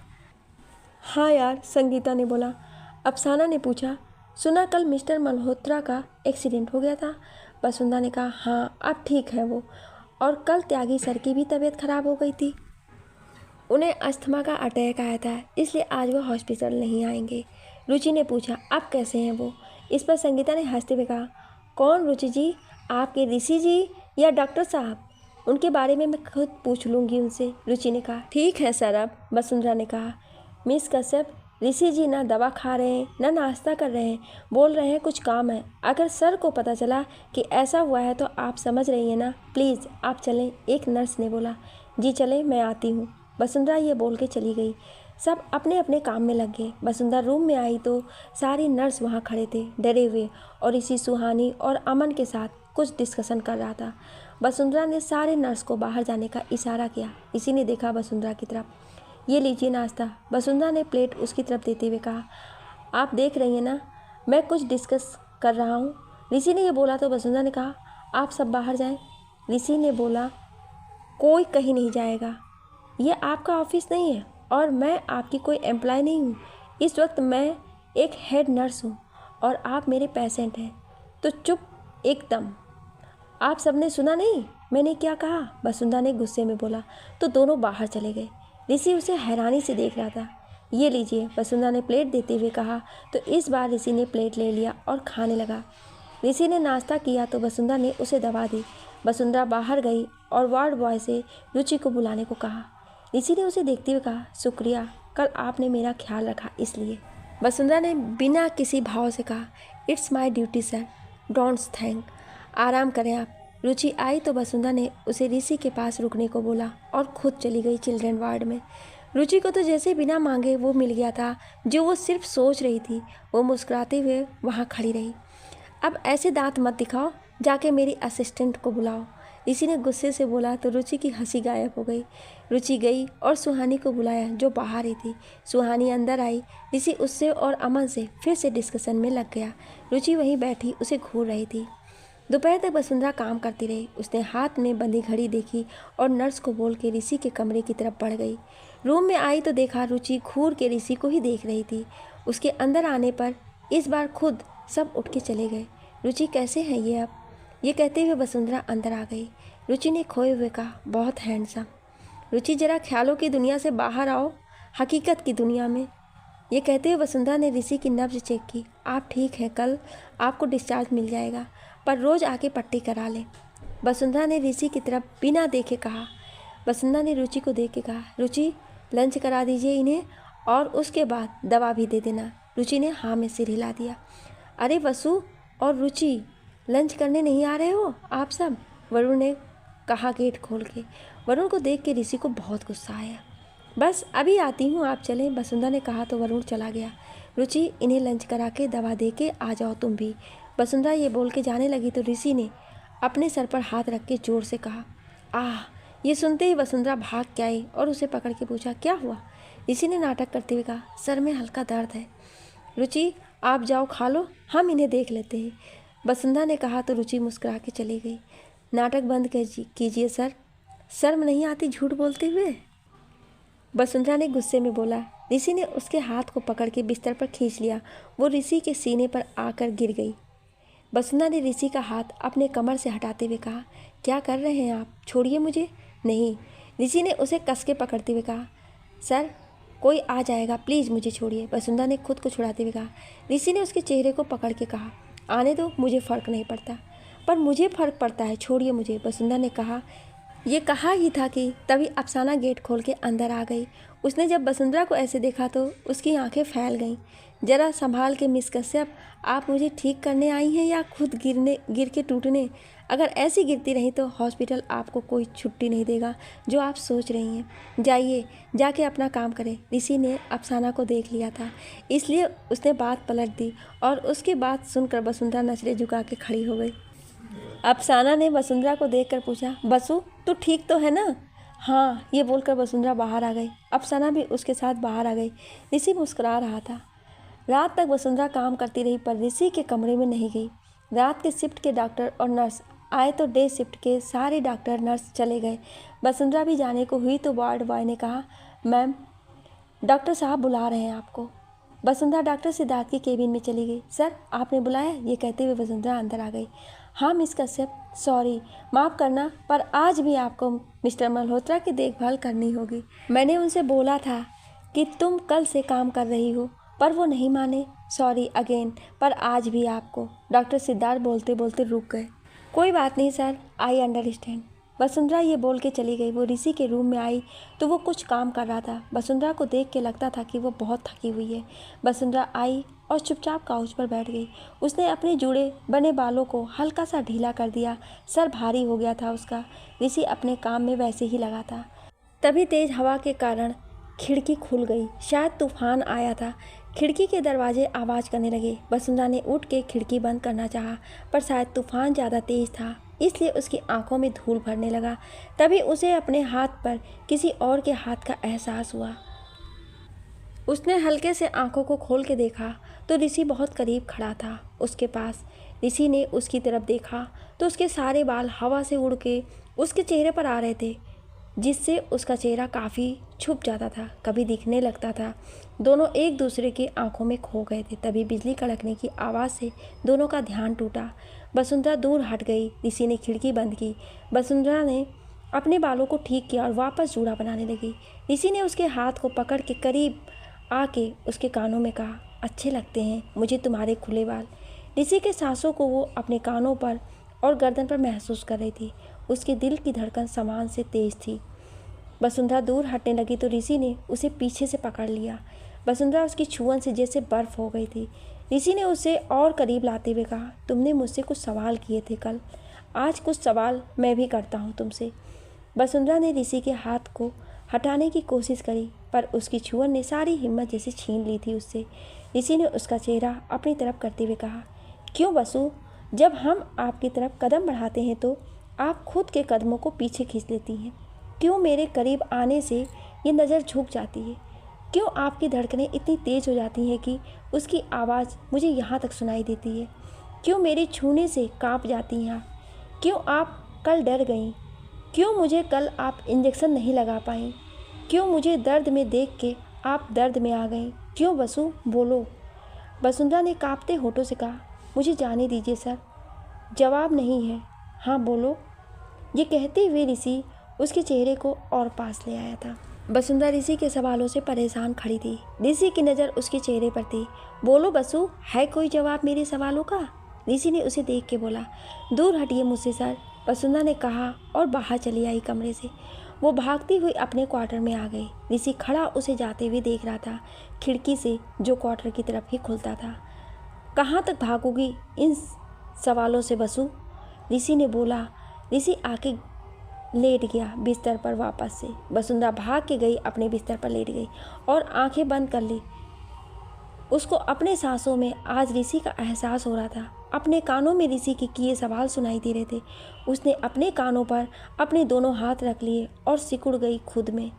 हाँ यार, संगीता ने बोला। अफसाना ने पूछा, सुना कल मिस्टर मल्होत्रा का एक्सीडेंट हो गया था? वसुंधरा ने कहा, हाँ अब ठीक है वो, और कल त्यागी सर की भी तबीयत खराब हो गई थी। उन्हें अस्थमा का अटैक आया था, इसलिए आज वो हॉस्पिटल नहीं आएंगे। रुचि ने पूछा, अब कैसे हैं वो? इस पर संगीता ने हंसते हुए कहा, कौन रुचि जी, आपके ऋषि जी या डॉक्टर साहब? उनके बारे में मैं खुद पूछ लूँगी उनसे, रुचि ने कहा। ठीक है सर अब, वसुंधरा ने कहा। मिस कश्यप, ऋषि जी ना दवा खा रहे हैं ना नाश्ता कर रहे हैं, बोल रहे हैं कुछ काम है। अगर सर को पता चला कि ऐसा हुआ है तो आप समझ रही हैं ना, प्लीज़ आप चलें, एक नर्स ने बोला। जी चलें, मैं आती हूँ। वसुंधरा ये बोल के चली गई। सब अपने अपने काम में लग गए। वसुंधरा रूम में आई तो सारी नर्स वहाँ खड़े थे डरे हुए, और ऋषि सुहानी और अमन के साथ कुछ डिस्कशन कर रहा था। वसुंधरा ने सारे नर्स को बाहर जाने का इशारा किया। ऋषि ने देखा वसुंधरा की तरफ। ये लीजिए नाश्ता। वसुंधरा ने प्लेट उसकी तरफ देते हुए कहा, आप देख रही हैं ना, मैं कुछ डिस्कस कर रहा हूँ। ऋषि ने यह बोला तो वसुंधरा ने कहा, आप सब बाहर जाएं। ऋषि ने बोला, कोई कहीं नहीं जाएगा, ये आपका ऑफिस नहीं है और मैं आपकी कोई एम्प्लॉय नहीं हूँ। इस वक्त मैं एक हेड नर्स हूँ और आप मेरे पेशेंट हैं, तो चुप एकदम। आप सबने सुना नहीं मैंने क्या कहा? वसुंधरा ने गुस्से में बोला तो दोनों बाहर चले गए। ऋषि उसे हैरानी से देख रहा था। ये लीजिए, वसुंधरा ने प्लेट देते हुए कहा तो इस बार ऋषि ने प्लेट ले लिया और खाने लगा। ऋषि ने नाश्ता किया तो वसुंधरा ने उसे दवा दी। वसुंधरा बाहर गई और वार्ड बॉय से रुचि को बुलाने को कहा। ऋषि ने उसे देखते हुए कहा, शुक्रिया, कल आपने मेरा ख्याल रखा इसलिए। वसुंधरा ने बिना किसी भाव से कहा, it's my duty sir. Don'ts thank, आराम करें आप। रुचि आई तो वसुंधरा ने उसे ऋषि के पास रुकने को बोला और खुद चली गई चिल्ड्रन वार्ड में। रुचि को तो जैसे बिना मांगे वो मिल गया था जो वो सिर्फ सोच रही थी। वो मुस्कुराते हुए वहाँ खड़ी रही। अब ऐसे दांत मत दिखाओ, जाके मेरी असिस्टेंट को बुलाओ, ऋषि ने गुस्से से बोला तो रुचि की हंसी गायब हो गई। रुचि गई और सुहानी को बुलाया जो बाहर ही थी। सुहानी अंदर आई। ऋषि उससे और अमन से फिर से डिस्कशन में लग गया। रुचि वहीं बैठी उसे घूर रही थी। दोपहर तक वसुंधरा काम करती रही। उसने हाथ में बंधी घड़ी देखी और नर्स को बोल के ऋषि के कमरे की तरफ बढ़ गई। रूम में आई तो देखा रुचि घूर के ऋषि को ही देख रही थी। उसके अंदर आने पर इस बार खुद सब उठ के चले गए। रुचि कैसे हैं ये अब? ये कहते हुए वसुंधरा अंदर आ गई। रुचि ने खोए हुए कहा, बहुत हैंडसम। रुचि जरा ख्यालों की दुनिया से बाहर आओ, हकीकत की दुनिया में। ये कहते हुए वसुंधरा ने ऋषि की नब्ज चेक की। आप ठीक हैं, कल आपको डिस्चार्ज मिल जाएगा, पर रोज़ आके पट्टी करा लें। वसुंधरा ने ऋषि की तरफ बिना देखे कहा। वसुंधरा ने रुचि को देख के कहा, रुचि लंच करा दीजिए इन्हें और उसके बाद दवा भी दे देना। रुचि ने हाँ में सिर हिला दिया। अरे वसु और रुचि, लंच करने नहीं आ रहे हो आप सब? वरुण ने कहा गेट खोल के। वरुण को देख के ऋषि को बहुत गुस्सा आया। बस अभी आती हूँ, आप चलें, वसुंधरा ने कहा तो वरुण चला गया। रुचि इन्हें लंच करा के दवा दे के आ जाओ तुम भी। वसुंधरा ये बोल के जाने लगी तो ऋषि ने अपने सर पर हाथ रख के जोर से कहा, आह। ये सुनते ही वसुंधरा भाग के आई और उसे पकड़ के पूछा, क्या हुआ? ऋषि ने नाटक करते हुए कहा, सर में हल्का दर्द है। रुचि आप जाओ खा लो, हम इन्हें देख लेते हैं, वसुंधरा ने कहा तो रुचि मुस्कुरा के चली गई। नाटक बंद कीजिए सर, शर्म नहीं आती झूठ बोलते हुए? वसुंधरा ने गुस्से में बोला। ऋषि ने उसके हाथ को पकड़ के बिस्तर पर खींच लिया। वो ऋषि के सीने पर आकर गिर गई। वसुंधरा ने ऋषि का हाथ अपने कमर से हटाते हुए कहा, क्या कर रहे हैं आप? छोड़िए मुझे। नहीं। ऋषि ने उसे कस के पकड़ते हुए कहा, सर कोई आ जाएगा, प्लीज़ मुझे छोड़िए। वसुंधरा ने खुद को छुड़ाते हुए कहा। ऋषि ने उसके चेहरे को पकड़ के कहा, आने दो, मुझे फ़र्क नहीं पड़ता। पर मुझे फ़र्क पड़ता है, छोड़िए मुझे। वसुंधरा ने कहा। ये कहा ही था कि तभी अफसाना गेट खोल के अंदर आ गई। उसने जब वसुंधरा को ऐसे देखा तो उसकी आंखें फैल गईं। जरा संभाल के मिस कश्यप, आप मुझे ठीक करने आई हैं या खुद गिर के टूटने? अगर ऐसी गिरती रही तो हॉस्पिटल आपको कोई छुट्टी नहीं देगा जो आप सोच रही हैं। जाइए, जाके अपना काम करें। ऋषि ने अफसाना को देख लिया था, इसलिए उसने बात पलट दी और उसकी बात सुनकर वसुंधरा नचले झुका के खड़ी हो गई। अफसाना ने वसुंधरा को देखकर पूछा, बसु तू ठीक तो है ना? हाँ, ये बोलकर वसुंधरा बाहर आ गई। अफसाना भी उसके साथ बाहर आ गई। ऋषि मुस्कुरा रहा था। रात तक वसुंधरा काम करती रही पर ऋषि के कमरे में नहीं गई। रात के शिफ्ट के डॉक्टर और नर्स आए तो डे शिफ्ट के सारे डॉक्टर नर्स चले गए। वसुंधरा भी जाने को हुई तो वार्ड बॉय ने कहा, मैम डॉक्टर साहब बुला रहे हैं आपको। वसुंधरा डॉक्टर सिद्धार्थ की केबिन में चली गई। सर आपने बुलाया? ये कहते हुए वसुंधरा अंदर आ गई। हाँ मिस कश्यप, सॉरी, माफ़ करना, पर आज भी आपको मिस्टर मल्होत्रा की देखभाल करनी होगी। मैंने उनसे बोला था कि तुम कल से काम कर रही हो, पर वो नहीं माने। सॉरी अगेन, पर आज भी आपको। डॉक्टर सिद्धार्थ बोलते बोलते रुक गए। कोई बात नहीं सर, आई अंडरस्टैंड। वसुंधरा ये बोल के चली गई। वो ऋषि के रूम में आई तो वो कुछ काम कर रहा था। वसुंधरा को देख के लगता था कि वो बहुत थकी हुई है। वसुंधरा आई और चुपचाप काउच पर बैठ गई। उसने अपने जुड़े बने बालों को हल्का सा ढीला कर दिया। सर भारी हो गया था उसका। ऋषि अपने काम में वैसे ही लगा था। तभी तेज हवा के कारण खिड़की खुल गई। शायद तूफान आया था। खिड़की के दरवाजे आवाज़ करने लगे। वसुंधरा ने उठ के खिड़की बंद करना चाहा, पर शायद तूफान ज़्यादा तेज़ था, इसलिए उसकी आंखों में धूल भरने लगा। तभी उसे अपने हाथ पर किसी और के हाथ का एहसास हुआ। उसने हल्के से आंखों को खोल के देखा तो ऋषि बहुत करीब खड़ा था उसके पास। ऋषि ने उसकी तरफ देखा तो उसके सारे बाल हवा से उड़ के उसके चेहरे पर आ रहे थे, जिससे उसका चेहरा काफ़ी छुप जाता था, कभी दिखने लगता था। दोनों एक दूसरे की आंखों में खो गए थे। तभी बिजली कड़कने की आवाज़ से दोनों का ध्यान टूटा। वसुंधरा दूर हट गई। ऋषि ने खिड़की बंद की। वसुंधरा ने अपने बालों को ठीक किया और वापस जूड़ा बनाने लगी। ऋषि ने उसके हाथ को पकड़ के करीब आके उसके कानों में कहा, अच्छे लगते हैं मुझे तुम्हारे खुले बाल। ऋषि के सांसों को वो अपने कानों पर और गर्दन पर महसूस कर रही थी। उसके दिल की धड़कन सामान से तेज थी। वसुंधरा दूर हटने लगी तो ऋषि ने उसे पीछे से पकड़ लिया। वसुंधरा उसकी छुअन से जैसे बर्फ हो गई थी। ऋषि ने उसे और करीब लाते हुए कहा, तुमने मुझसे कुछ सवाल किए थे कल, आज कुछ सवाल मैं भी करता हूँ तुमसे। वसुंधरा ने ऋषि के हाथ को हटाने की कोशिश करी, पर उसकी छुअन ने सारी हिम्मत जैसे छीन ली थी उससे। ऋषि ने उसका चेहरा अपनी तरफ करते हुए कहा, क्यों वसु, जब हम आपकी तरफ कदम बढ़ाते हैं तो आप खुद के कदमों को पीछे खींच लेती हैं। क्यों मेरे करीब आने से ये नज़र झुक जाती है? क्यों आपकी धड़कनें इतनी तेज़ हो जाती हैं कि उसकी आवाज़ मुझे यहाँ तक सुनाई देती है? क्यों मेरे छूने से काँप जाती हैं आप? क्यों आप कल डर गईं? क्यों मुझे कल आप इंजेक्शन नहीं लगा पाईं? क्यों मुझे दर्द में देख के आप दर्द में आ गईं? क्यों वसु, बोलो। वसुंधरा ने कांपते होठों से कहा, मुझे जाने दीजिए सर, जवाब नहीं है, हाँ बोलो। ये कहते हुए ऋषि उसके चेहरे को और पास ले आया था। वसुंधरा ऋषि के सवालों से परेशान खड़ी थी। ऋषि की नज़र उसके चेहरे पर थी। बोलो वसु, है कोई जवाब मेरे सवालों का? ऋषि ने उसे देख के बोला। दूर हटिए मुझसे सर, वसुंधरा ने कहा और बाहर चली आई कमरे से। वो भागती हुई अपने क्वार्टर में आ गई। ऋषि खड़ा उसे जाते हुए देख रहा था, खिड़की से जो क्वार्टर की तरफ ही खुलता था। कहाँ तक भागोगी इन सवालों से वसु? ऋषि ने बोला। ऋषि आके लेट गया बिस्तर पर वापस से। वसुंधरा भाग के गई, अपने बिस्तर पर लेट गई और आंखें बंद कर ली। उसको अपने सांसों में आज ऋषि का एहसास हो रहा था। अपने कानों में ऋषि के किए सवाल सुनाई दे रहे थे। उसने अपने कानों पर अपने दोनों हाथ रख लिए और सिकुड़ गई खुद में।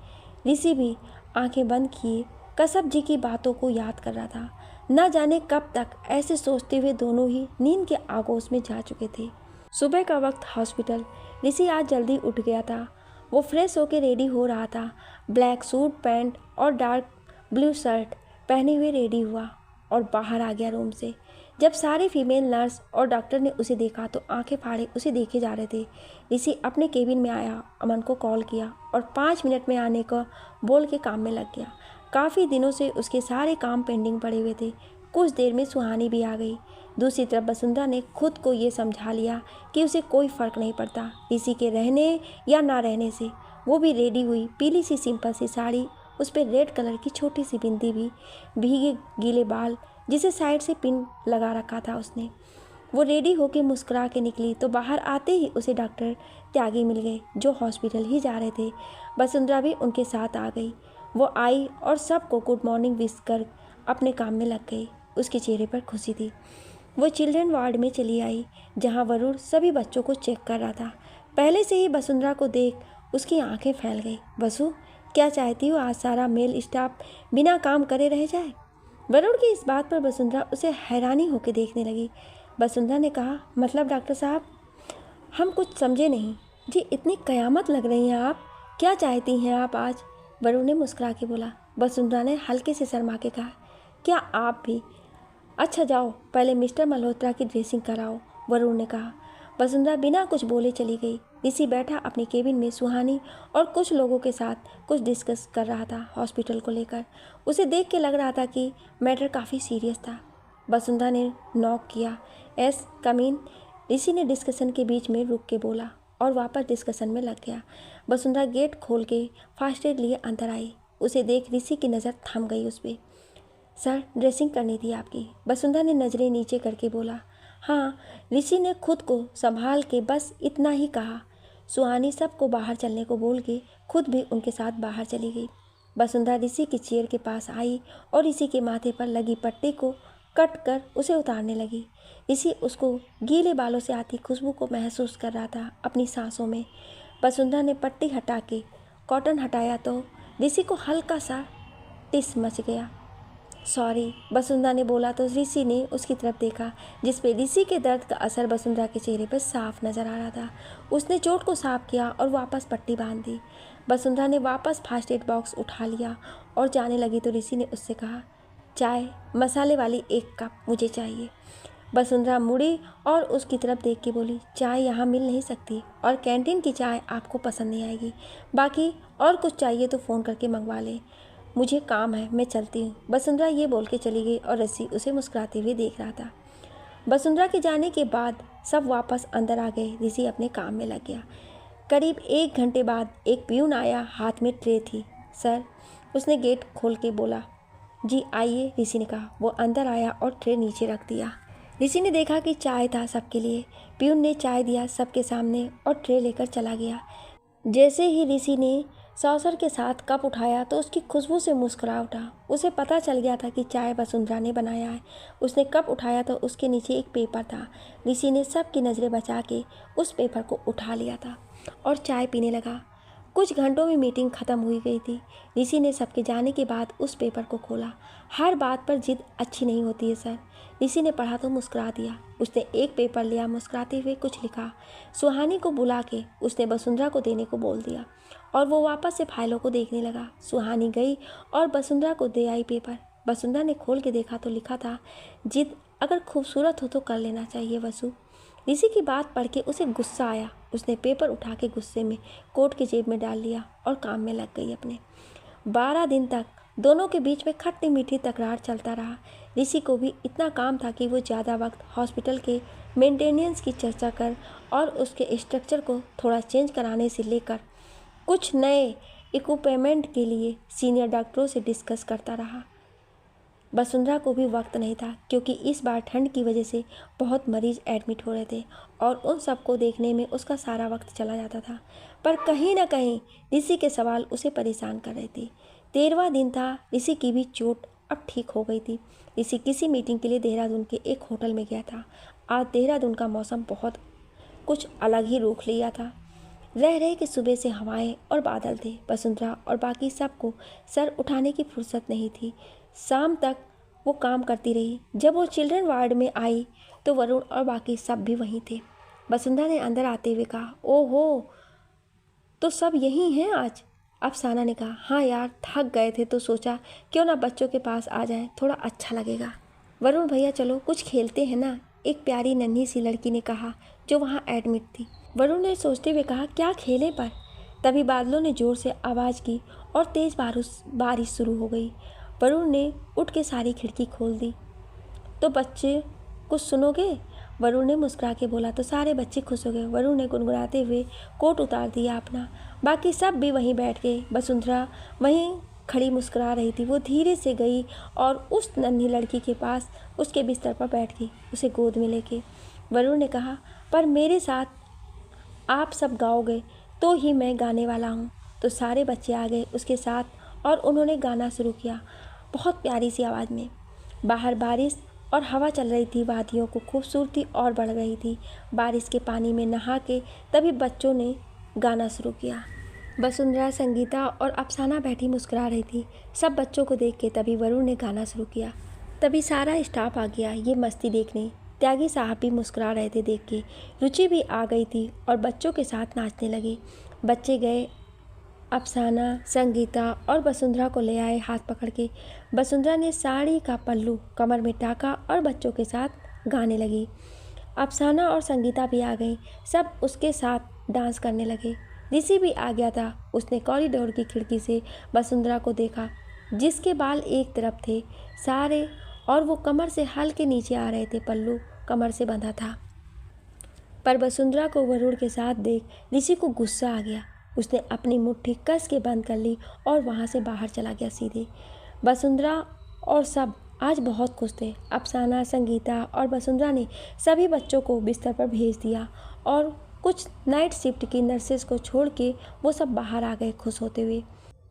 ऋषि भी आंखें बंद किए कसब जी की बातों को याद कर रहा था। न जाने कब तक ऐसे सोचते हुए दोनों ही नींद के आगोश में जा चुके थे। सुबह का वक्त हॉस्पिटल। ऋषि आज जल्दी उठ गया था। वो फ्रेश होकर रेडी हो रहा था। ब्लैक सूट पैंट और डार्क ब्लू शर्ट पहने हुए रेडी हुआ और बाहर आ गया रूम से। जब सारे फीमेल नर्स और डॉक्टर ने उसे देखा तो आंखें फाड़े उसे देखे जा रहे थे। ऋषि अपने केबिन में आया, अमन को कॉल किया और 5 मिनट में आने को बोल के काम में लग गया। काफ़ी दिनों से उसके सारे काम पेंडिंग पड़े हुए थे। कुछ देर में सुहानी भी आ गई। दूसरी तरफ वसुंधरा ने खुद को ये समझा लिया कि उसे कोई फ़र्क नहीं पड़ता ऋषि के रहने या ना रहने से। वो भी रेडी हुई, पीली सी सिंपल सी साड़ी, उस पर रेड कलर की छोटी सी बिंदी भी, भीगे गीले बाल जिसे साइड से पिन लगा रखा था उसने। वो रेडी होकर मुस्कुरा के निकली तो बाहर आते ही उसे डॉक्टर त्यागी मिल गए जो हॉस्पिटल ही जा रहे थे। वसुंधरा भी उनके साथ आ गई। वो आई और सबको गुड मॉर्निंग विश कर अपने काम में लग गई। उसके चेहरे पर खुशी थी। वो चिल्ड्रन वार्ड में चली आई जहां वरुण सभी बच्चों को चेक कर रहा था। पहले से ही वसुंधरा को देख उसकी आंखें फैल गई। वसु, क्या चाहती हो आज सारा मेल स्टाफ बिना काम करे रह जाए? वरुण की इस बात पर वसुंधरा उसे हैरानी होकर देखने लगी। वसुंधरा ने कहा, मतलब डॉक्टर साहब, हम कुछ समझे नहीं जी, इतनी कयामत लग रही हैं आप, क्या चाहती हैं आप आज? वरुण ने मुस्कुरा के बोला। वसुंधरा ने हल्के से शर्मा के कहा, क्या आप भी? अच्छा जाओ, पहले मिस्टर मल्होत्रा की ड्रेसिंग कराओ, वरुण ने कहा। वसुंधरा बिना कुछ बोले चली गई। ऋषि बैठा अपने केबिन में सुहानी और कुछ लोगों के साथ कुछ डिस्कस कर रहा था हॉस्पिटल को लेकर। उसे देख के लग रहा था कि मैटर काफ़ी सीरियस था। वसुंधरा ने नॉक किया। एस कम इन। ऋषि ने डिस्कशन के बीच में रुक के बोला और वापस डिस्कशन में लग गया। वसुंधरा गेट खोल के फास्ट एड लिए अंदर आई। उसे देख ऋषि की नज़र थम गई उस पर। सर, ड्रेसिंग करनी थी आपकी, वसुंधरा ने नज़रें नीचे करके बोला। हाँ, ऋषि ने खुद को संभाल के बस इतना ही कहा। सुहानी सबको बाहर चलने को बोल के खुद भी उनके साथ बाहर चली गई। वसुंधरा ऋषि की चेयर के पास आई और ऋषि के माथे पर लगी पट्टी को कट कर उसे उतारने लगी। ऋषि उसको गीले बालों से आती खुशबू को महसूस कर रहा था अपनी सांसों में। वसुंधरा ने पट्टी हटा के कॉटन हटाया तो ऋषि को हल्का सा टिस मच गया। सॉरी, वसुंधरा ने बोला तो ऋषि ने उसकी तरफ देखा जिस पे ऋषि के दर्द का असर वसुंधरा के चेहरे पर साफ नजर आ रहा था। उसने चोट को साफ किया और वापस पट्टी बांध दी। वसुंधरा ने वापस फास्ट एड बॉक्स उठा लिया और जाने लगी तो ऋषि ने उससे कहा, चाय मसाले वाली 1 कप मुझे चाहिए। वसुंधरा मुड़ी और उसकी तरफ देख के बोली, चाय यहाँ मिल नहीं सकती और कैंटीन की चाय आपको पसंद नहीं आएगी। बाकी और कुछ चाहिए तो फ़ोन करके मंगवा लें, मुझे काम है, मैं चलती हूँ। वसुंधरा ये बोल के चली गई और ऋषि उसे मुस्कुराते हुए देख रहा था। वसुंधरा के जाने के बाद सब वापस अंदर आ गए। ऋषि अपने काम में लग गया। करीब 1 घंटे बाद एक पियून आया, हाथ में ट्रे थी। सर, उसने गेट खोल के बोला। जी आइए, ऋषि ने कहा। वो अंदर आया और ट्रे नीचे रख दिया। ऋषि ने देखा कि चाय था सबके लिए। पियून ने चाय दिया सबके सामने और ट्रे लेकर चला गया। जैसे ही ऋषि ने सौसर के साथ कप उठाया तो उसकी खुशबू से मुस्कुरा उठा। उसे पता चल गया था कि चाय वसुंधरा ने बनाया है। उसने कप उठाया तो उसके नीचे एक पेपर था। ऋषि ने सबकी नज़रें बचा के उस पेपर को उठा लिया था और चाय पीने लगा। कुछ घंटों में मीटिंग ख़त्म हुई गई थी। ऋषि ने सबके जाने के बाद उस पेपर को खोला। हर बात पर जिद अच्छी नहीं होती है सर। ऋषि ने पढ़ा तो मुस्कुरा दिया। उसने एक पेपर लिया, मुस्कुराते हुए कुछ लिखा। सुहानी को बुला के उसने वसुंधरा को देने को बोल दिया और वो वापस से फाइलों को देखने लगा। सुहानी गई और वसुंधरा को दे आई पेपर। वसुंधरा ने खोल के देखा तो लिखा था, जिद अगर खूबसूरत हो तो कर लेना चाहिए वसु। ऋषि की बात पढ़ के उसे गुस्सा आया। उसने पेपर उठा के गुस्से में कोट की जेब में डाल लिया और काम में लग गई अपने। 12 दिन तक दोनों के बीच में खट्टी मीठी तकरार चलता रहा। ऋषि को भी इतना काम था कि वो ज़्यादा वक्त हॉस्पिटल के मेंटेनेंस की चर्चा कर और उसके स्ट्रक्चर को थोड़ा चेंज कराने से लेकर कुछ नए इक्विपमेंट के लिए सीनियर डॉक्टरों से डिस्कस करता रहा। वसुंधरा को भी वक्त नहीं था क्योंकि इस बार ठंड की वजह से बहुत मरीज एडमिट हो रहे थे और उन सबको देखने में उसका सारा वक्त चला जाता था। पर कहीं ना कहीं ऋषि के सवाल उसे परेशान कर रहे थे। 13वां दिन था। ऋषि की भी चोट अब ठीक हो गई थी। ऋषि किसी मीटिंग के लिए देहरादून के एक होटल में गया था। आज देहरादून का मौसम बहुत कुछ अलग ही रूख लिया था। रह रहे कि सुबह से हवाएं और बादल थे। वसुंधरा और बाकी सबको सर उठाने की फुर्सत नहीं थी। शाम तक वो काम करती रही। जब वो चिल्ड्रन वार्ड में आई तो वरुण और बाकी सब भी वहीं थे। वसुंधरा ने अंदर आते हुए कहा, ओहो, तो सब यहीं हैं आज? अफसाना ने कहा, हाँ यार, थक गए थे तो सोचा क्यों ना बच्चों के पास आ जाएं, थोड़ा अच्छा लगेगा। वरुण भैया चलो कुछ खेलते हैं ना, एक प्यारी नन्ही सी लड़की ने कहा जो वहाँ एडमिट थी। वरुण ने सोचते हुए कहा, क्या खेलें पर? तभी बादलों ने जोर से आवाज़ की और तेज़ बारिश शुरू हो गई। वरुण ने उठ के सारी खिड़की खोल दी। तो बच्चे कुछ सुनोगे? वरुण ने मुस्कुरा के बोला। तो सारे बच्चे खुश हो गए। वरुण ने गुनगुनाते हुए कोट उतार दिया अपना। बाकी सब भी वहीं बैठ गए। वसुंधरा वहीं खड़ी मुस्कुरा रही थी। वो धीरे से गई और उस नन्ही लड़की के पास उसके बिस्तर पर बैठ गई, उसे गोद में लेके। वरुण ने कहा, पर मेरे साथ आप सब गाओगे तो ही मैं गाने वाला हूँ। तो सारे बच्चे आ गए उसके साथ और उन्होंने गाना शुरू किया बहुत प्यारी सी आवाज़ में। बाहर बारिश और हवा चल रही थी। वादियों को खूबसूरती और बढ़ रही थी। बारिश के पानी में नहा के तभी बच्चों ने गाना शुरू किया। वसुंधरा, संगीता और अफसाना बैठी मुस्कुरा रही थी सब बच्चों को देख के। तभी वरुण ने गाना शुरू किया। तभी सारा स्टाफ आ गया ये मस्ती देखने। त्यागी साहब भी मुस्कुरा रहे थे देख के। रुचि भी आ गई थी और बच्चों के साथ नाचने लगे। बच्चे गए, अफसाना, संगीता और वसुंधरा को ले आए हाथ पकड़ के। वसुंधरा ने साड़ी का पल्लू कमर में टाका और बच्चों के साथ गाने लगी। अफसाना और संगीता भी आ गई। सब उसके साथ डांस करने लगे। ऋषि भी आ गया था। उसने कॉरिडोर की खिड़की से वसुंधरा को देखा जिसके बाल एक तरफ थे सारे और वो कमर से हल्के नीचे आ रहे थे। पल्लू कमर से बंधा था। पर वसुंधरा को वरुण के साथ देख ऋषि को गुस्सा आ गया। उसने अपनी मुट्ठी कस के बंद कर ली और वहाँ से बाहर चला गया सीधे। वसुंधरा और सब आज बहुत खुश थे। अफसाना, संगीता और वसुंधरा ने सभी बच्चों को बिस्तर पर भेज दिया और कुछ नाइट शिफ्ट की नर्सेज को छोड़ के वो सब बाहर आ गए खुश होते हुए।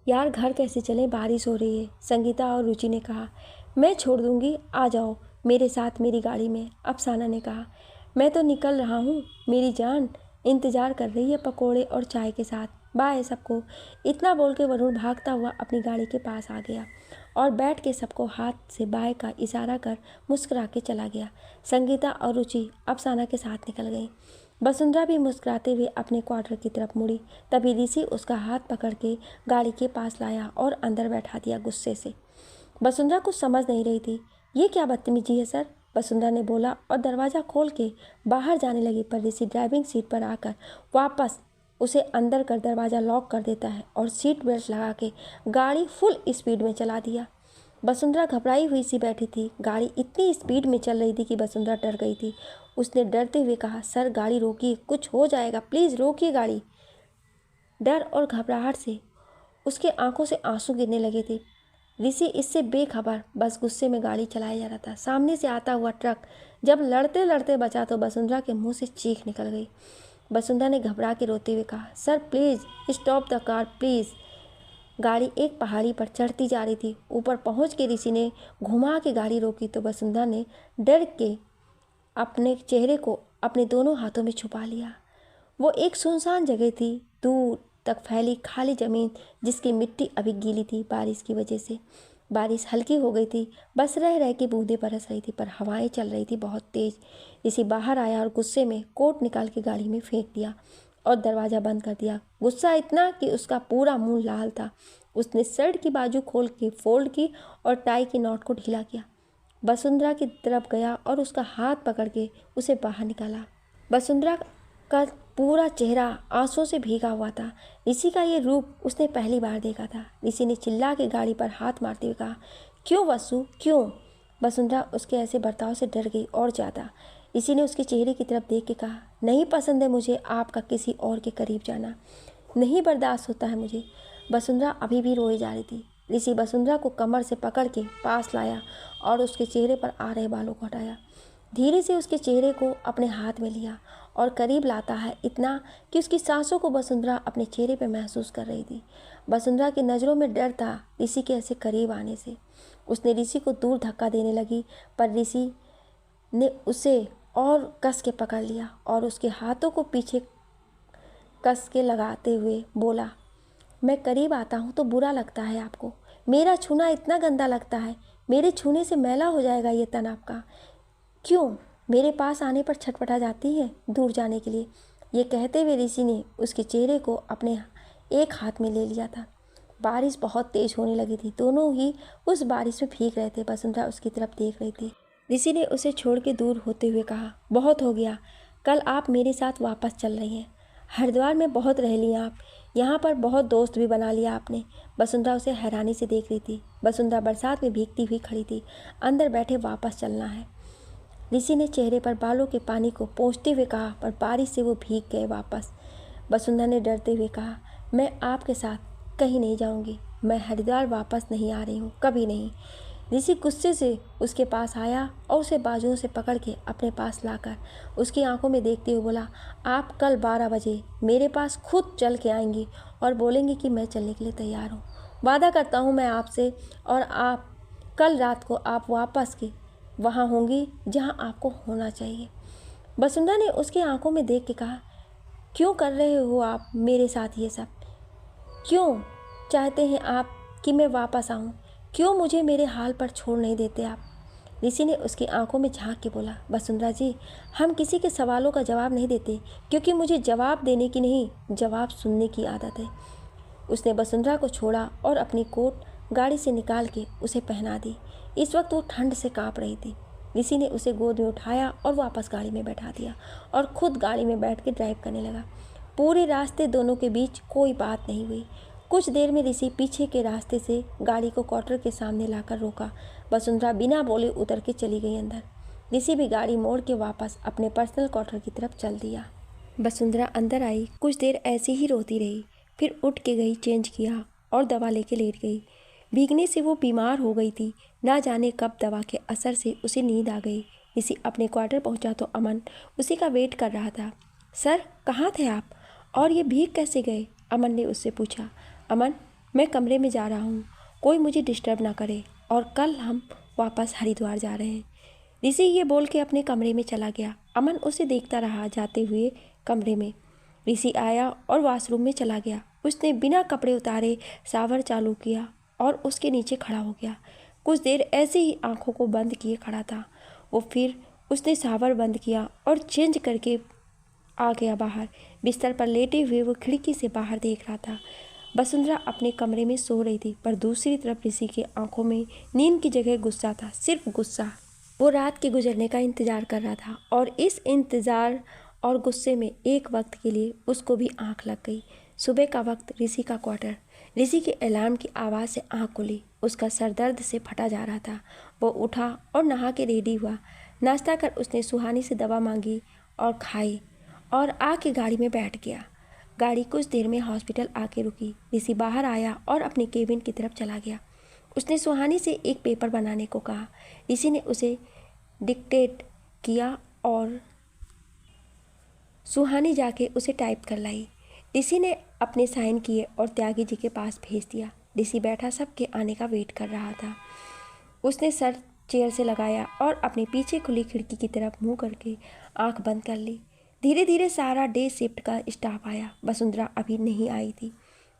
यार घर कैसे चलें, बारिश हो रही है, संगीता और रुचि ने कहा। मैं छोड़ दूंगी, आ जाओ मेरे साथ मेरी गाड़ी में, अफसाना ने कहा। मैं तो निकल रहा हूँ मेरी जान, इंतज़ार कर रही है पकोड़े और चाय के साथ, बाय सबको। इतना बोल के वरुण भागता हुआ अपनी गाड़ी के पास आ गया और बैठ के सबको हाथ से बाय का इशारा कर मुस्कुरा के चला गया। संगीता और रुचि अफसाना के साथ निकल गई। वसुंधरा भी मुस्कुराते हुए अपने क्वार्टर की तरफ मुड़ी। तभी ऋषि उसका हाथ पकड़ के गाड़ी के पास लाया और अंदर बैठा दिया गुस्से से। वसुंधरा कुछ समझ नहीं रही थी। ये क्या बदतमीजी है सर, वसुंधरा ने बोला और दरवाज़ा खोल के बाहर जाने लगी। पर ऋषि ड्राइविंग सीट पर आकर वापस उसे अंदर कर दरवाज़ा लॉक कर देता है और सीट बेल्ट लगा के गाड़ी फुल स्पीड में चला दिया। वसुंधरा घबराई हुई सी बैठी थी। गाड़ी इतनी स्पीड में चल रही थी कि वसुंधरा डर गई थी। उसने डरते हुए कहा, सर गाड़ी रोकिए, कुछ हो जाएगा, प्लीज़ रोकिए गाड़ी। डर और घबराहट से उसके आंखों से आंसू गिरने लगे थे। ऋषि इससे बेखबर बस गुस्से में गाड़ी चलाया जा रहा था। सामने से आता हुआ ट्रक जब लड़ते लड़ते बचा तो वसुंधरा के मुंह से चीख निकल गई। वसुंधरा ने घबरा के रोते हुए कहा, sir please stop the car please. गाड़ी एक पहाड़ी पर चढ़ती जा रही थी। ऊपर पहुंच के ऋषि ने घुमा के गाड़ी रोकी तो वसुंधरा ने डर के अपने चेहरे को अपने दोनों हाथों में छुपा लिया। वो एक सुनसान जगह थी, दूर तक फैली खाली ज़मीन जिसकी मिट्टी अभी गीली थी बारिश की वजह से। बारिश हल्की हो गई थी, बस रह रह के बूंदें बरस रही थी, पर हवाएं चल रही थी बहुत तेज। ऋषि बाहर आया और गुस्से में कोट निकाल के गाड़ी में फेंक दिया और दरवाज़ा बंद कर दिया। गुस्सा इतना कि उसका पूरा मुंह लाल था। उसने शर्ट की बाजू खोल के फोल्ड की और टाई की नॉट को ढीला किया। वसुंधरा की तरफ गया और उसका हाथ पकड़ के उसे बाहर निकाला। वसुंधरा का पूरा चेहरा आंसुओं से भीगा हुआ था। ऋषि का ये रूप उसने पहली बार देखा था। ऋषि ने चिल्ला के गाड़ी पर हाथ मारते हुए कहा, क्यों वसु क्यों? वसुंधरा उसके ऐसे बर्ताव से डर गई और ज़्यादा। ऋषि ने उसके चेहरे की तरफ देख के कहा, नहीं पसंद है मुझे आपका किसी और के करीब जाना, नहीं बर्दाश्त होता है मुझे। वसुंधरा अभी भी रोए जा रही थी। ऋषि वसुंधरा को कमर से पकड़ के पास लाया और उसके चेहरे पर आ रहे बालों को हटाया। धीरे से उसके चेहरे को अपने हाथ में लिया और करीब लाता है, इतना कि उसकी सांसों को वसुंधरा अपने चेहरे पर महसूस कर रही थी। वसुंधरा की नज़रों में डर था ऋषि के ऐसे करीब आने से। उसने ऋषि को दूर धक्का देने लगी, पर ऋषि ने उसे और कस के पकड़ लिया और उसके हाथों को पीछे कस के लगाते हुए बोला, मैं करीब आता हूँ तो बुरा लगता है आपको, मेरा छूना इतना गंदा लगता है, मेरे छूने से मैला हो जाएगा ये तन आपका। क्यों मेरे पास आने पर छटपटा जाती है दूर जाने के लिए? ये कहते हुए ऋषि ने उसके चेहरे को अपने एक हाथ में ले लिया था। बारिश बहुत तेज होने लगी थी। दोनों ही उस बारिश में भीग रहे थे। वसुंधरा उसकी तरफ देख रही थी। ऋषि ने उसे छोड़ के दूर होते हुए कहा, बहुत हो गया, कल आप मेरे साथ वापस चल रही हैं। हरिद्वार में बहुत रह लिया आप, यहाँ पर बहुत दोस्त भी बना लिया आपने। वसुंधरा उसे हैरानी से देख रही थी। वसुंधरा बरसात में भीगती हुई खड़ी थी। अंदर बैठे वापस चलना है। ऋषि ने चेहरे पर बालों के पानी को पोंछते हुए कहा, पर बारिश से वो भीग गए वापस। वसुंधरा ने डरते हुए कहा, मैं आपके साथ कहीं नहीं जाऊंगी, मैं हरिद्वार वापस नहीं आ रही हूँ, कभी नहीं। ऋषि गुस्से से उसके पास आया और उसे बाजुओं से पकड़ के अपने पास लाकर उसकी आंखों में देखते हुए बोला, आप कल 12 बजे मेरे पास खुद चल के आएंगी और बोलेंगी कि मैं चलने के लिए तैयार हूँ। वादा करता हूँ मैं आपसे, और आप कल रात को आप वापस के वहाँ होंगी जहाँ आपको होना चाहिए। वसुंधरा ने उसकी आंखों में देख के कहा, क्यों कर रहे हो आप मेरे साथ ये सब? क्यों चाहते हैं आप कि मैं वापस आऊँ? क्यों मुझे मेरे हाल पर छोड़ नहीं देते आप? ऋषि ने उसकी आंखों में झांक के बोला, वसुंधरा जी, हम किसी के सवालों का जवाब नहीं देते, क्योंकि मुझे जवाब देने की नहीं, जवाब सुनने की आदत है। उसने वसुंधरा को छोड़ा और अपनी कोट गाड़ी से निकाल के उसे पहना दी। इस वक्त वो ठंड से काँप रही थी। ऋषि ने उसे गोद में उठाया और वापस गाड़ी में बैठा दिया और खुद गाड़ी में बैठ के ड्राइव करने लगा। पूरे रास्ते दोनों के बीच कोई बात नहीं हुई। कुछ देर में ऋषि पीछे के रास्ते से गाड़ी को क्वार्टर के सामने लाकर रोका। वसुंधरा बिना बोले उतर के चली गई अंदर। ऋषि भी गाड़ी मोड़ के वापस अपने पर्सनल क्वार्टर की तरफ चल दिया। वसुंधरा अंदर आई, कुछ देर ऐसे ही रोती रही, फिर उठ के गई, चेंज किया और दवा लेके लेट गई। भीगने से वो बीमार हो गई थी। ना जाने कब दवा के असर से उसे नींद आ गई। ऋषि अपने क्वार्टर पहुंचा तो अमन उसी का वेट कर रहा था। सर कहाँ थे आप, और ये भीग कैसे गए? अमन ने उससे पूछा। अमन, मैं कमरे में जा रहा हूँ, कोई मुझे डिस्टर्ब ना करे, और कल हम वापस हरिद्वार जा रहे हैं। ऋषि ये बोल के अपने कमरे में चला गया। अमन उसे देखता रहा जाते हुए कमरे में। ऋषि आया और वॉशरूम में चला गया। उसने बिना कपड़े उतारे शावर चालू किया और उसके नीचे खड़ा हो गया। कुछ देर ऐसे ही आंखों को बंद किए खड़ा था वो। फिर उसने शावर बंद किया और चेंज करके आ गया बाहर। बिस्तर पर लेटे हुए वो खिड़की से बाहर देख रहा था। वसुंधरा अपने कमरे में सो रही थी, पर दूसरी तरफ ऋषि की आंखों में नींद की जगह गुस्सा था, सिर्फ गुस्सा। वो रात के गुजरने का इंतजार कर रहा था, और इस इंतजार और गुस्से में एक वक्त के लिए उसको भी आंख लग गई। सुबह का वक्त, ऋषि का क्वार्टर। ऋषि के अलार्म की आवाज़ से आंख खुली। उसका सर दर्द से फटा जा रहा था। वो उठा और नहा के रेडी हुआ। नाश्ता कर उसने सुहानी से दवा मांगी और खाई और आके गाड़ी में बैठ गया। गाड़ी कुछ देर में हॉस्पिटल आके रुकी। ऋषि बाहर आया और अपने केबिन की तरफ चला गया। उसने सुहानी से एक पेपर बनाने को कहा। ऋषि ने उसे डिक्टेट किया और सुहानी जाके उसे टाइप कर लाई। ऋषि ने अपने साइन किए और त्यागी जी के पास भेज दिया। ऋषि बैठा सबके आने का वेट कर रहा था। उसने सर चेयर से लगाया और अपने पीछे खुली खिड़की की तरफ मुंह करके आंख बंद कर ली। धीरे धीरे सारा डे शिफ्ट का स्टाफ आया। वसुंधरा अभी नहीं आई थी।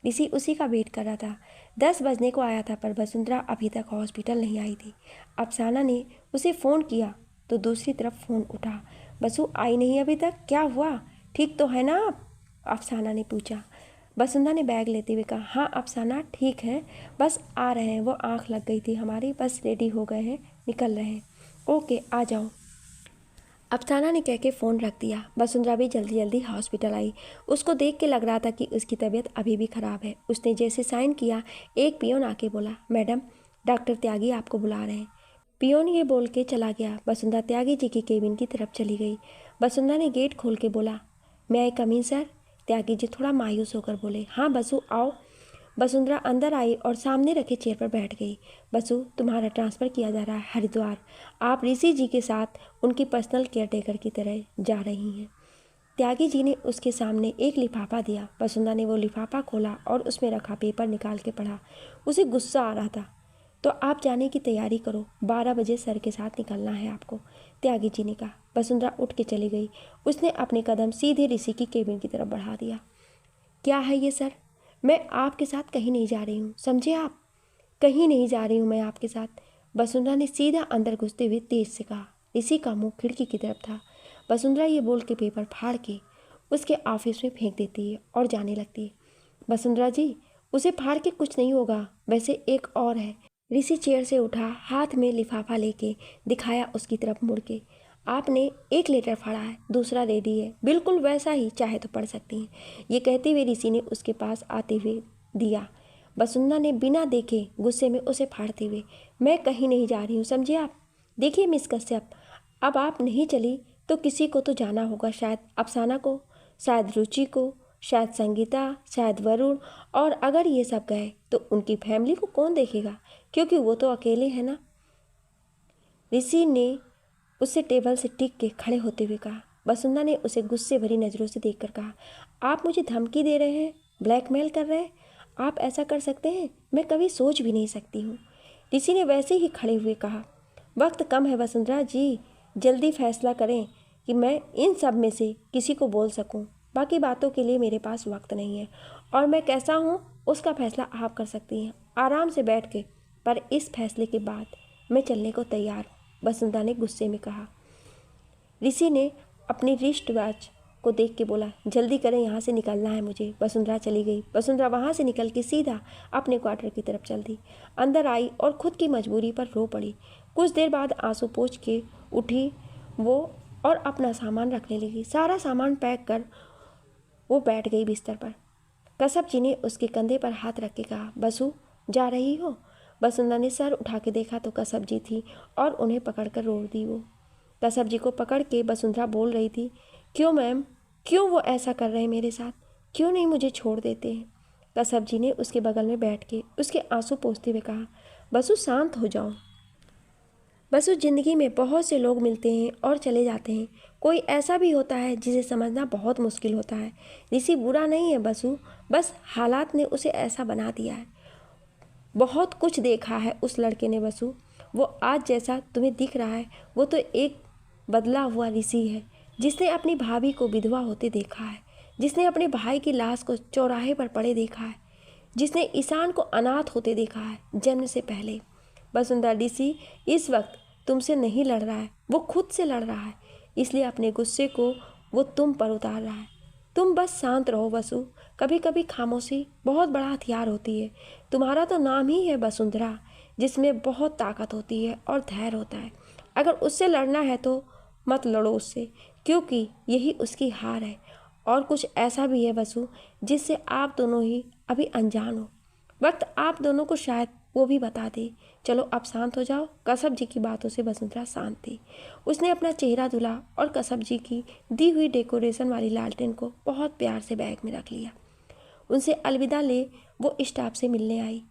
ऋषि उसी का वेट कर रहा था। 10 बजने को आया था पर वसुंधरा अभी तक हॉस्पिटल नहीं आई थी। अफसाना ने उसे फ़ोन किया तो दूसरी तरफ फ़ोन उठा। बसु आई नहीं अभी तक, क्या हुआ, ठीक तो है ना आप? अफसाना ने पूछा। वसुंधरा ने बैग लेते हुए कहा, हाँ अफसाना ठीक है, बस आ रहे हैं, वो आँख लग गई थी हमारी, बस रेडी हो गए हैं, निकल रहे हैं। ओके आ जाओ। अफसाना ने कह के फ़ोन रख दिया। वसुंधरा भी जल्दी जल्दी हॉस्पिटल आई। उसको देख के लग रहा था कि उसकी तबीयत अभी भी ख़राब है। उसने जैसे साइन किया, एक पियोन आके बोला, मैडम डॉक्टर त्यागी आपको बुला रहे हैं। पियोन ये बोल के चला गया। वसुंधरा त्यागी जी की केबिन की तरफ चली गई। वसुंधरा ने गेट खोल के बोला, मैं आई कम इन सर? त्यागी जी थोड़ा मायूस होकर बोले, हाँ बसु आओ। वसुंधरा अंदर आई और सामने रखे चेयर पर बैठ गई। बसु तुम्हारा ट्रांसफ़र किया जा रहा है हरिद्वार। आप ऋषि जी के साथ उनकी पर्सनल केयर टेकर की तरह जा रही हैं। त्यागी जी ने उसके सामने एक लिफाफा दिया। वसुंधरा ने वो लिफाफा खोला और उसमें रखा पेपर निकाल के पढ़ा। उसे गुस्सा आ रहा था। तो आप जाने की तैयारी करो, 12 बजे सर के साथ निकलना है आपको, त्यागी जी ने कहा। वसुंधरा उठ के चली गई। उसने अपने कदम सीधे ऋषि की केबिन की तरफ बढ़ा दिया। क्या है ये सर? मैं आपके साथ कहीं नहीं जा रही हूँ, समझे आप? कहीं नहीं जा रही हूँ मैं आपके साथ। वसुंधरा ने सीधा अंदर घुसते हुए तेज से कहा। ऋषि का मुंह खिड़की की तरफ था। वसुंधरा ये बोल के पेपर फाड़ के उसके ऑफिस में फेंक देती है और जाने लगती है। वसुंधरा जी, उसे फाड़ के कुछ नहीं होगा, वैसे एक और है। ऋषि चेयर से उठा, हाथ में लिफाफा लेके दिखाया उसकी तरफ मुड़ के। आपने एक लेटर फाड़ा है, दूसरा रेडी है, बिल्कुल वैसा ही, चाहे तो पढ़ सकती हैं। ये कहते हुए ऋषि ने उसके पास आते हुए दिया। वसुंधरा ने बिना देखे गुस्से में उसे फाड़ते हुए, मैं कहीं नहीं जा रही हूँ, समझे आप? देखिए मिस कश्यप, अब आप नहीं चली तो किसी को तो जाना होगा, शायद अफसाना को, शायद रुचि को, शायद संगीता, शायद वरुण, और अगर ये सब गए तो उनकी फैमिली को कौन देखेगा, क्योंकि वो तो अकेले हैं ना। ऋषि ने उससे टेबल से टिक के खड़े होते हुए कहा। वसुंधरा ने उसे गुस्से भरी नज़रों से देखकर कहा, आप मुझे धमकी दे रहे हैं, ब्लैकमेल कर रहे हैं? आप ऐसा कर सकते हैं? मैं कभी सोच भी नहीं सकती हूँ। ऋषि ने वैसे ही खड़े हुए कहा, वक्त कम है वसुंधरा जी, जल्दी फैसला करें कि मैं इन सब में से किसी को बोल सकूं। बाकी बातों के लिए मेरे पास वक्त नहीं है, और मैं कैसा हूं उसका फैसला आप कर सकती हैं आराम से बैठ के, पर इस फैसले के बाद मैं चलने को तैयार हूँ, वसुंधरा ने गुस्से में कहा। ऋषि ने अपनी रिस्ट वॉच को देख के बोला, जल्दी करें, यहाँ से निकलना है मुझे। वसुंधरा चली गई। वसुंधरा वहाँ से निकल के सीधा अपने क्वार्टर की तरफ चल दी। अंदर आई और खुद की मजबूरी पर रो पड़ी। कुछ देर बाद आंसू पोंछ के उठी वो और अपना सामान रखने लगी। सारा सामान पैक कर वो बैठ गई बिस्तर पर। कश्यप जी ने उसके कंधे पर हाथ रख के कहा, बसु जा रही हो? वसुंधरा ने सर उठा के देखा तो कश्यप जी थी और उन्हें पकड़कर रोक दी। वो कश्यप जी को पकड़ के वसुंधरा बोल रही थी, क्यों मैम, क्यों वो ऐसा कर रहे हैं मेरे साथ, क्यों नहीं मुझे छोड़ देते हैं? कश्यप जी ने उसके बगल में बैठ के उसके आंसू पोंछते हुए कहा, बसु शांत हो जाओ। बसु ज़िंदगी में बहुत से लोग मिलते हैं और चले जाते हैं, कोई ऐसा भी होता है जिसे समझना बहुत मुश्किल होता है। ऋषि बुरा नहीं है बसु, बस हालात ने उसे ऐसा बना दिया है। बहुत कुछ देखा है उस लड़के ने बसु, वो आज जैसा तुम्हें दिख रहा है वो तो एक बदला हुआ ऋषि है, जिसने अपनी भाभी को विधवा होते देखा है, जिसने अपने भाई की लाश को चौराहे पर पड़े देखा है, जिसने ईशान को अनाथ होते देखा है जन्म से पहले। वसुंधरा, ऋषि इस वक्त तुमसे नहीं लड़ रहा है, वो खुद से लड़ रहा है, इसलिए अपने गुस्से को वो तुम पर उतार रहा है। तुम बस शांत रहो वसु, कभी कभी खामोशी बहुत बड़ा हथियार होती है। तुम्हारा तो नाम ही है वसुंधरा, जिसमें बहुत ताकत होती है और धैर्य होता है। अगर उससे लड़ना है तो मत लड़ो उससे, क्योंकि यही उसकी हार है। और कुछ ऐसा भी है वसु जिससे आप दोनों ही अभी अनजान हो। वक्त आप दोनों को शायद वो भी बता दे। चलो अब शांत हो जाओ। कश्यप जी की बातों से वसुंधरा शांत थी। उसने अपना चेहरा धुला और कश्यप जी की दी हुई डेकोरेशन वाली लालटेन को बहुत प्यार से बैग में रख लिया। उनसे अलविदा ले वो स्टाफ से मिलने आई।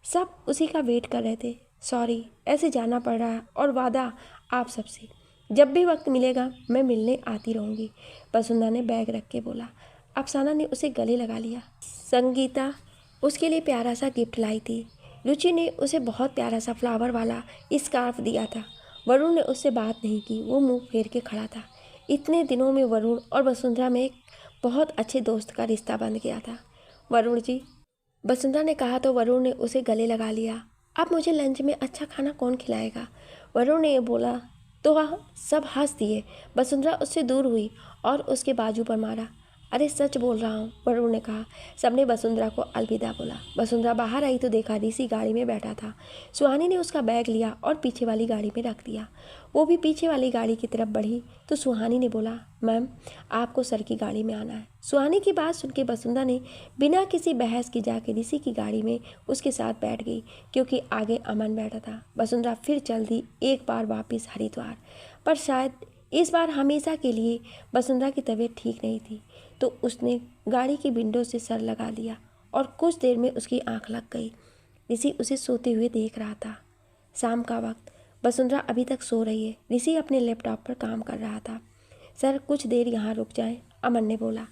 सब उसी का वेट कर रहे थे। सॉरी, ऐसे जाना पड़ रहा है और वादा आप सबसे, जब भी वक्त मिलेगा मैं मिलने आती रहूँगी, वसुंधरा ने बैग रख के बोला। अफसाना ने उसे गले लगा लिया। संगीता उसके लिए प्यारा सा गिफ्ट लाई थी। रुचि ने उसे बहुत प्यारा सा फ्लावर वाला स्कार्फ दिया था। वरुण ने उससे बात नहीं की, वो मुंह फेर के खड़ा था। इतने दिनों में वरुण और वसुंधरा में एक बहुत अच्छे दोस्त का रिश्ता बन गया था। वरुण जी, वसुंधरा ने कहा तो वरुण ने उसे गले लगा लिया। अब मुझे लंच में अच्छा खाना कौन खिलाएगा? वरुण ने बोला तो सब हंस दिए। वसुंधरा उससे दूर हुई और उसके बाजू पर मारा। अरे सच बोल रहा हूँ, वरुण ने कहा। सबने वसुंधरा को अलविदा बोला। वसुंधरा बाहर आई तो देखा ऋषि गाड़ी में बैठा था। सुहानी ने उसका बैग लिया और पीछे वाली गाड़ी में रख दिया। वो भी पीछे वाली गाड़ी की तरफ बढ़ी तो सुहानी ने बोला, मैम आपको सर की गाड़ी में आना है। सुहानी की बात सुन के वसुंधरा ने बिना किसी बहस के जाके ऋषि की गाड़ी में उसके साथ बैठ गई, क्योंकि आगे अमन बैठा था। वसुंधरा फिर चल दी एक बार वापिस हरिद्वार, पर शायद इस बार हमेशा के लिए वसुंधरा की तबीयत ठीक नहीं थी, तो उसने गाड़ी की विंडो से सर लगा लिया और कुछ देर में उसकी आंख लग गई। ऋषि उसे सोते हुए देख रहा था। शाम का वक्त, वसुंधरा अभी तक सो रही है। ऋषि अपने लैपटॉप पर काम कर रहा था। सर कुछ देर यहाँ रुक जाएं, अमन ने बोला।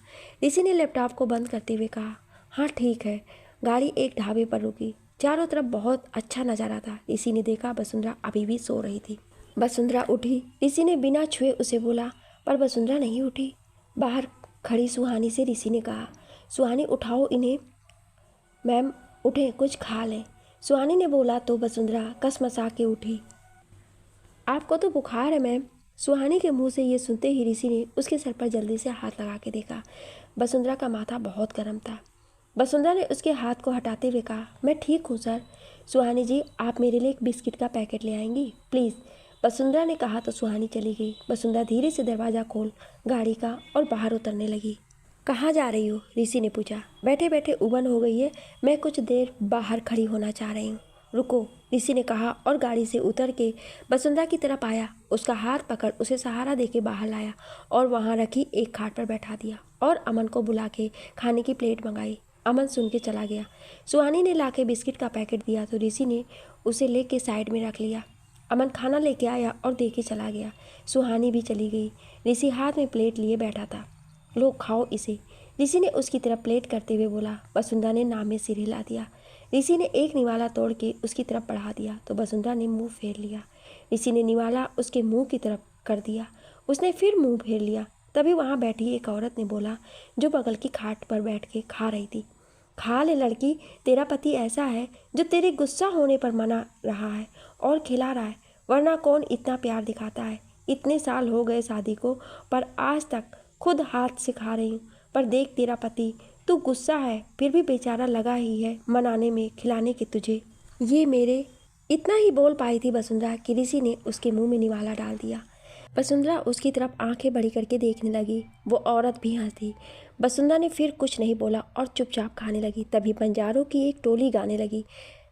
ऋषि ने लैपटॉप को बंद करते हुए कहा, हाँ ठीक है। गाड़ी एक ढाबे पर रुकी। चारों तरफ बहुत अच्छा नज़ारा था। ऋषि ने देखा वसुंधरा अभी भी सो रही थी। वसुंधरा उठी। ऋषि ने बिना छुए उसे बोला, पर वसुंधरा नहीं उठी। बाहर खड़ी सुहानी से ऋषि ने कहा, सुहानी उठाओ इन्हें। मैम उठें, कुछ खा लें, सुहानी ने बोला तो वसुंधरा कसमसा के उठी। आपको तो बुखार है मैम। सुहानी के मुंह से ये सुनते ही ऋषि ने उसके सर पर जल्दी से हाथ लगा के देखा। वसुंधरा का माथा बहुत गर्म था। वसुंधरा ने उसके हाथ को हटाते हुए कहा, मैं ठीक हूँ सर। सुहानी जी, आप मेरे लिए एक बिस्किट का पैकेट ले आएंगी प्लीज़, वसुंधरा ने कहा तो सुहानी चली गई। वसुंधरा धीरे से दरवाज़ा खोल गाड़ी का और बाहर उतरने लगी। कहाँ जा रही हो? ऋषि ने पूछा। बैठे बैठे उबन हो गई है, मैं कुछ देर बाहर खड़ी होना चाह रही हूँ। रुको, ऋषि ने कहा और गाड़ी से उतर के वसुंधरा की तरफ आया। उसका हाथ पकड़ उसे सहारा देके बाहर लाया और वहाँ रखी एक खाट पर बैठा दिया और अमन को बुला के खाने की प्लेट मंगाई। अमन सुन के चला गया। सुहानी ने लाके बिस्किट का पैकेट दिया तो ऋषि ने उसे लेके साइड में रख लिया। अमन खाना लेके आया और दे के चला गया। सुहानी भी चली गई। ऋषि हाथ में प्लेट लिए बैठा था। लो खाओ इसे, ऋषि ने उसकी तरफ प्लेट करते हुए बोला। वसुंधरा ने नाम में सिर हिला दिया। ऋषि ने एक निवाला तोड़ के उसकी तरफ बढ़ा दिया तो वसुंधरा ने मुंह फेर लिया। ऋषि ने निवाला उसके मुंह की तरफ कर दिया। उसने फिर मुंह फेर लिया। तभी वहाँ बैठी एक औरत ने बोला, जो बगल की खाट पर बैठ के खा रही थी, खा ले लड़की, तेरा पति ऐसा है जो तेरे गुस्सा होने पर मना रहा है और खिला रहा है, वरना कौन इतना प्यार दिखाता है। इतने साल हो गए शादी को, पर आज तक खुद हाथ से खा रही हूँ। पर देख तेरा पति, तू गुस्सा है फिर भी बेचारा लगा ही है मनाने में, खिलाने के तुझे। ये मेरे, इतना ही बोल पाई थी वसुंधरा कि ऋषि ने उसके मुंह में निवाला डाल दिया। वसुंधरा उसकी तरफ आंखें बड़ी करके देखने लगी। वो औरत भी हंसी। वसुंधरा ने फिर कुछ नहीं बोला और चुपचाप खाने लगी। तभी बंजारों की एक टोली गाने लगी।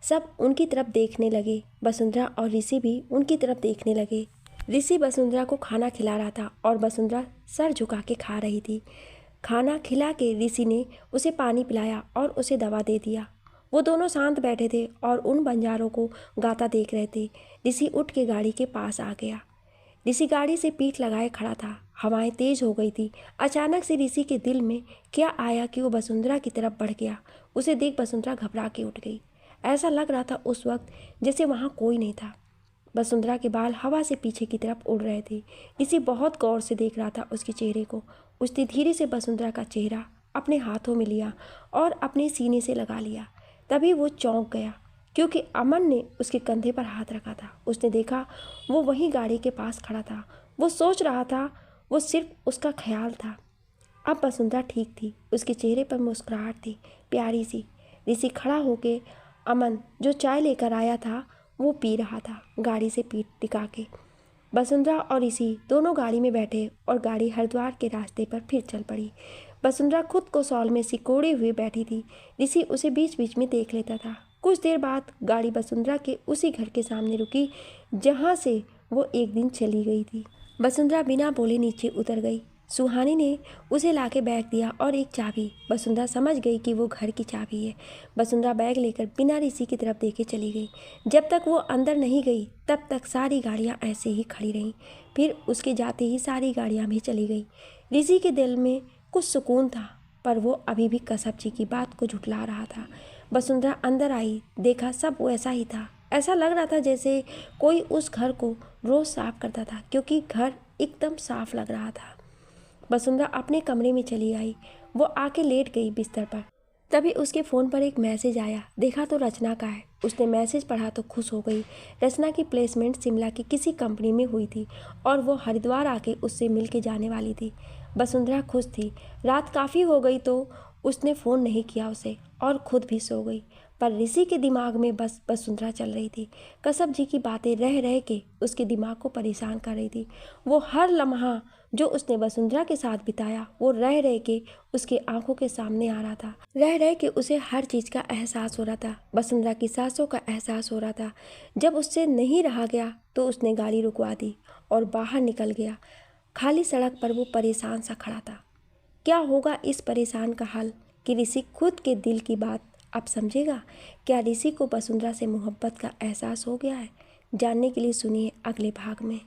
सब उनकी तरफ देखने लगे। वसुंधरा और ऋषि भी उनकी तरफ देखने लगे। ऋषि वसुंधरा को खाना खिला रहा था और वसुंधरा सर झुका के खा रही थी। खाना खिला के ऋषि ने उसे पानी पिलाया और उसे दवा दे दिया। वो दोनों शांत बैठे थे और उन बंजारों को गाता देख रहे थे। ऋषि उठ के गाड़ी के पास आ गया। ऋषि गाड़ी से पीठ लगाए खड़ा था। हवाएं तेज हो गई थी। अचानक से ऋषि के दिल में क्या आया कि वो वसुंधरा की तरफ बढ़ गया। उसे देख वसुंधरा घबरा के उठ गई। ऐसा लग रहा था उस वक्त जैसे वहाँ कोई नहीं था। वसुंधरा के बाल हवा से पीछे की तरफ उड़ रहे थे। ऋषि बहुत गौर से देख रहा था उसके चेहरे को। उसने धीरे से वसुंधरा का चेहरा अपने हाथों में लिया और अपने सीने से लगा लिया। तभी वो चौंक गया क्योंकि अमन ने उसके कंधे पर हाथ रखा था। उसने देखा वो वहीं गाड़ी के पास खड़ा था। वो सोच रहा था वो सिर्फ उसका ख्याल था। अब वसुंधरा ठीक थी। उसके चेहरे पर मुस्कुराहट थी, प्यारी सी। ऋषि खड़ा होके अमन जो चाय लेकर आया था वो पी रहा था, गाड़ी से पीठ टिका के। वसुंधरा और ऋषि दोनों गाड़ी में बैठे और गाड़ी हरिद्वार के रास्ते पर फिर चल पड़ी। वसुंधरा खुद को शॉल में सिकोड़े हुए बैठी थी। ऋषि उसे बीच बीच में देख लेता था। कुछ देर बाद गाड़ी वसुंधरा के उसी घर के सामने रुकी जहाँ से वो एक दिन चली गई थी। वसुंधरा बिना बोले नीचे उतर गई। सुहानी ने उसे लाके बैग दिया और एक चाबी। वसुंधरा समझ गई कि वो घर की चाबी है। वसुंधरा बैग लेकर बिना ऋषि की तरफ देखे चली गई। जब तक वो अंदर नहीं गई तब तक सारी गाड़ियाँ ऐसे ही खड़ी रहीं। फिर उसके जाते ही सारी गाड़ियाँ भी चली गई। ऋषि के दिल में कुछ सुकून था, पर वो अभी भी कसब जी की बात को झुठला रहा था। वसुंधरा अंदर आई, देखा सब वैसा ही था। ऐसा लग रहा था जैसे कोई उस घर को रोज़ साफ करता था, क्योंकि घर एकदम साफ लग रहा था। वसुंधरा अपने कमरे में चली आई। वो आके लेट गई बिस्तर पर। तभी उसके फ़ोन पर एक मैसेज आया। देखा तो रचना का है। उसने मैसेज पढ़ा तो खुश हो गई। रचना की प्लेसमेंट शिमला की किसी कंपनी में हुई थी और वो हरिद्वार आके उससे मिल के जाने वाली थी। वसुंधरा खुश थी। रात काफ़ी हो गई तो उसने फ़ोन नहीं किया उसे और खुद भी सो गई। पर ऋषि के दिमाग में बस वसुंधरा चल रही थी। कसब जी की बातें रह रह के उसके दिमाग को परेशान कर रही थी। वो हर लम्हा जो उसने वसुंधरा के साथ बिताया वो रह रह के उसकी आंखों के सामने आ रहा था। रह रह के उसे हर चीज़ का एहसास हो रहा था। वसुंधरा की सांसों का एहसास हो रहा था। जब उससे नहीं रहा गया तो उसने गाड़ी रुकवा दी और बाहर निकल गया। खाली सड़क पर वो परेशान सा खड़ा था। क्या होगा इस परेशान का हल कि ऋषि खुद के दिल की बात अब समझेगा? क्या ऋषि को वसुंधरा से मोहब्बत का एहसास हो गया है? जानने के लिए सुनिए अगले भाग में।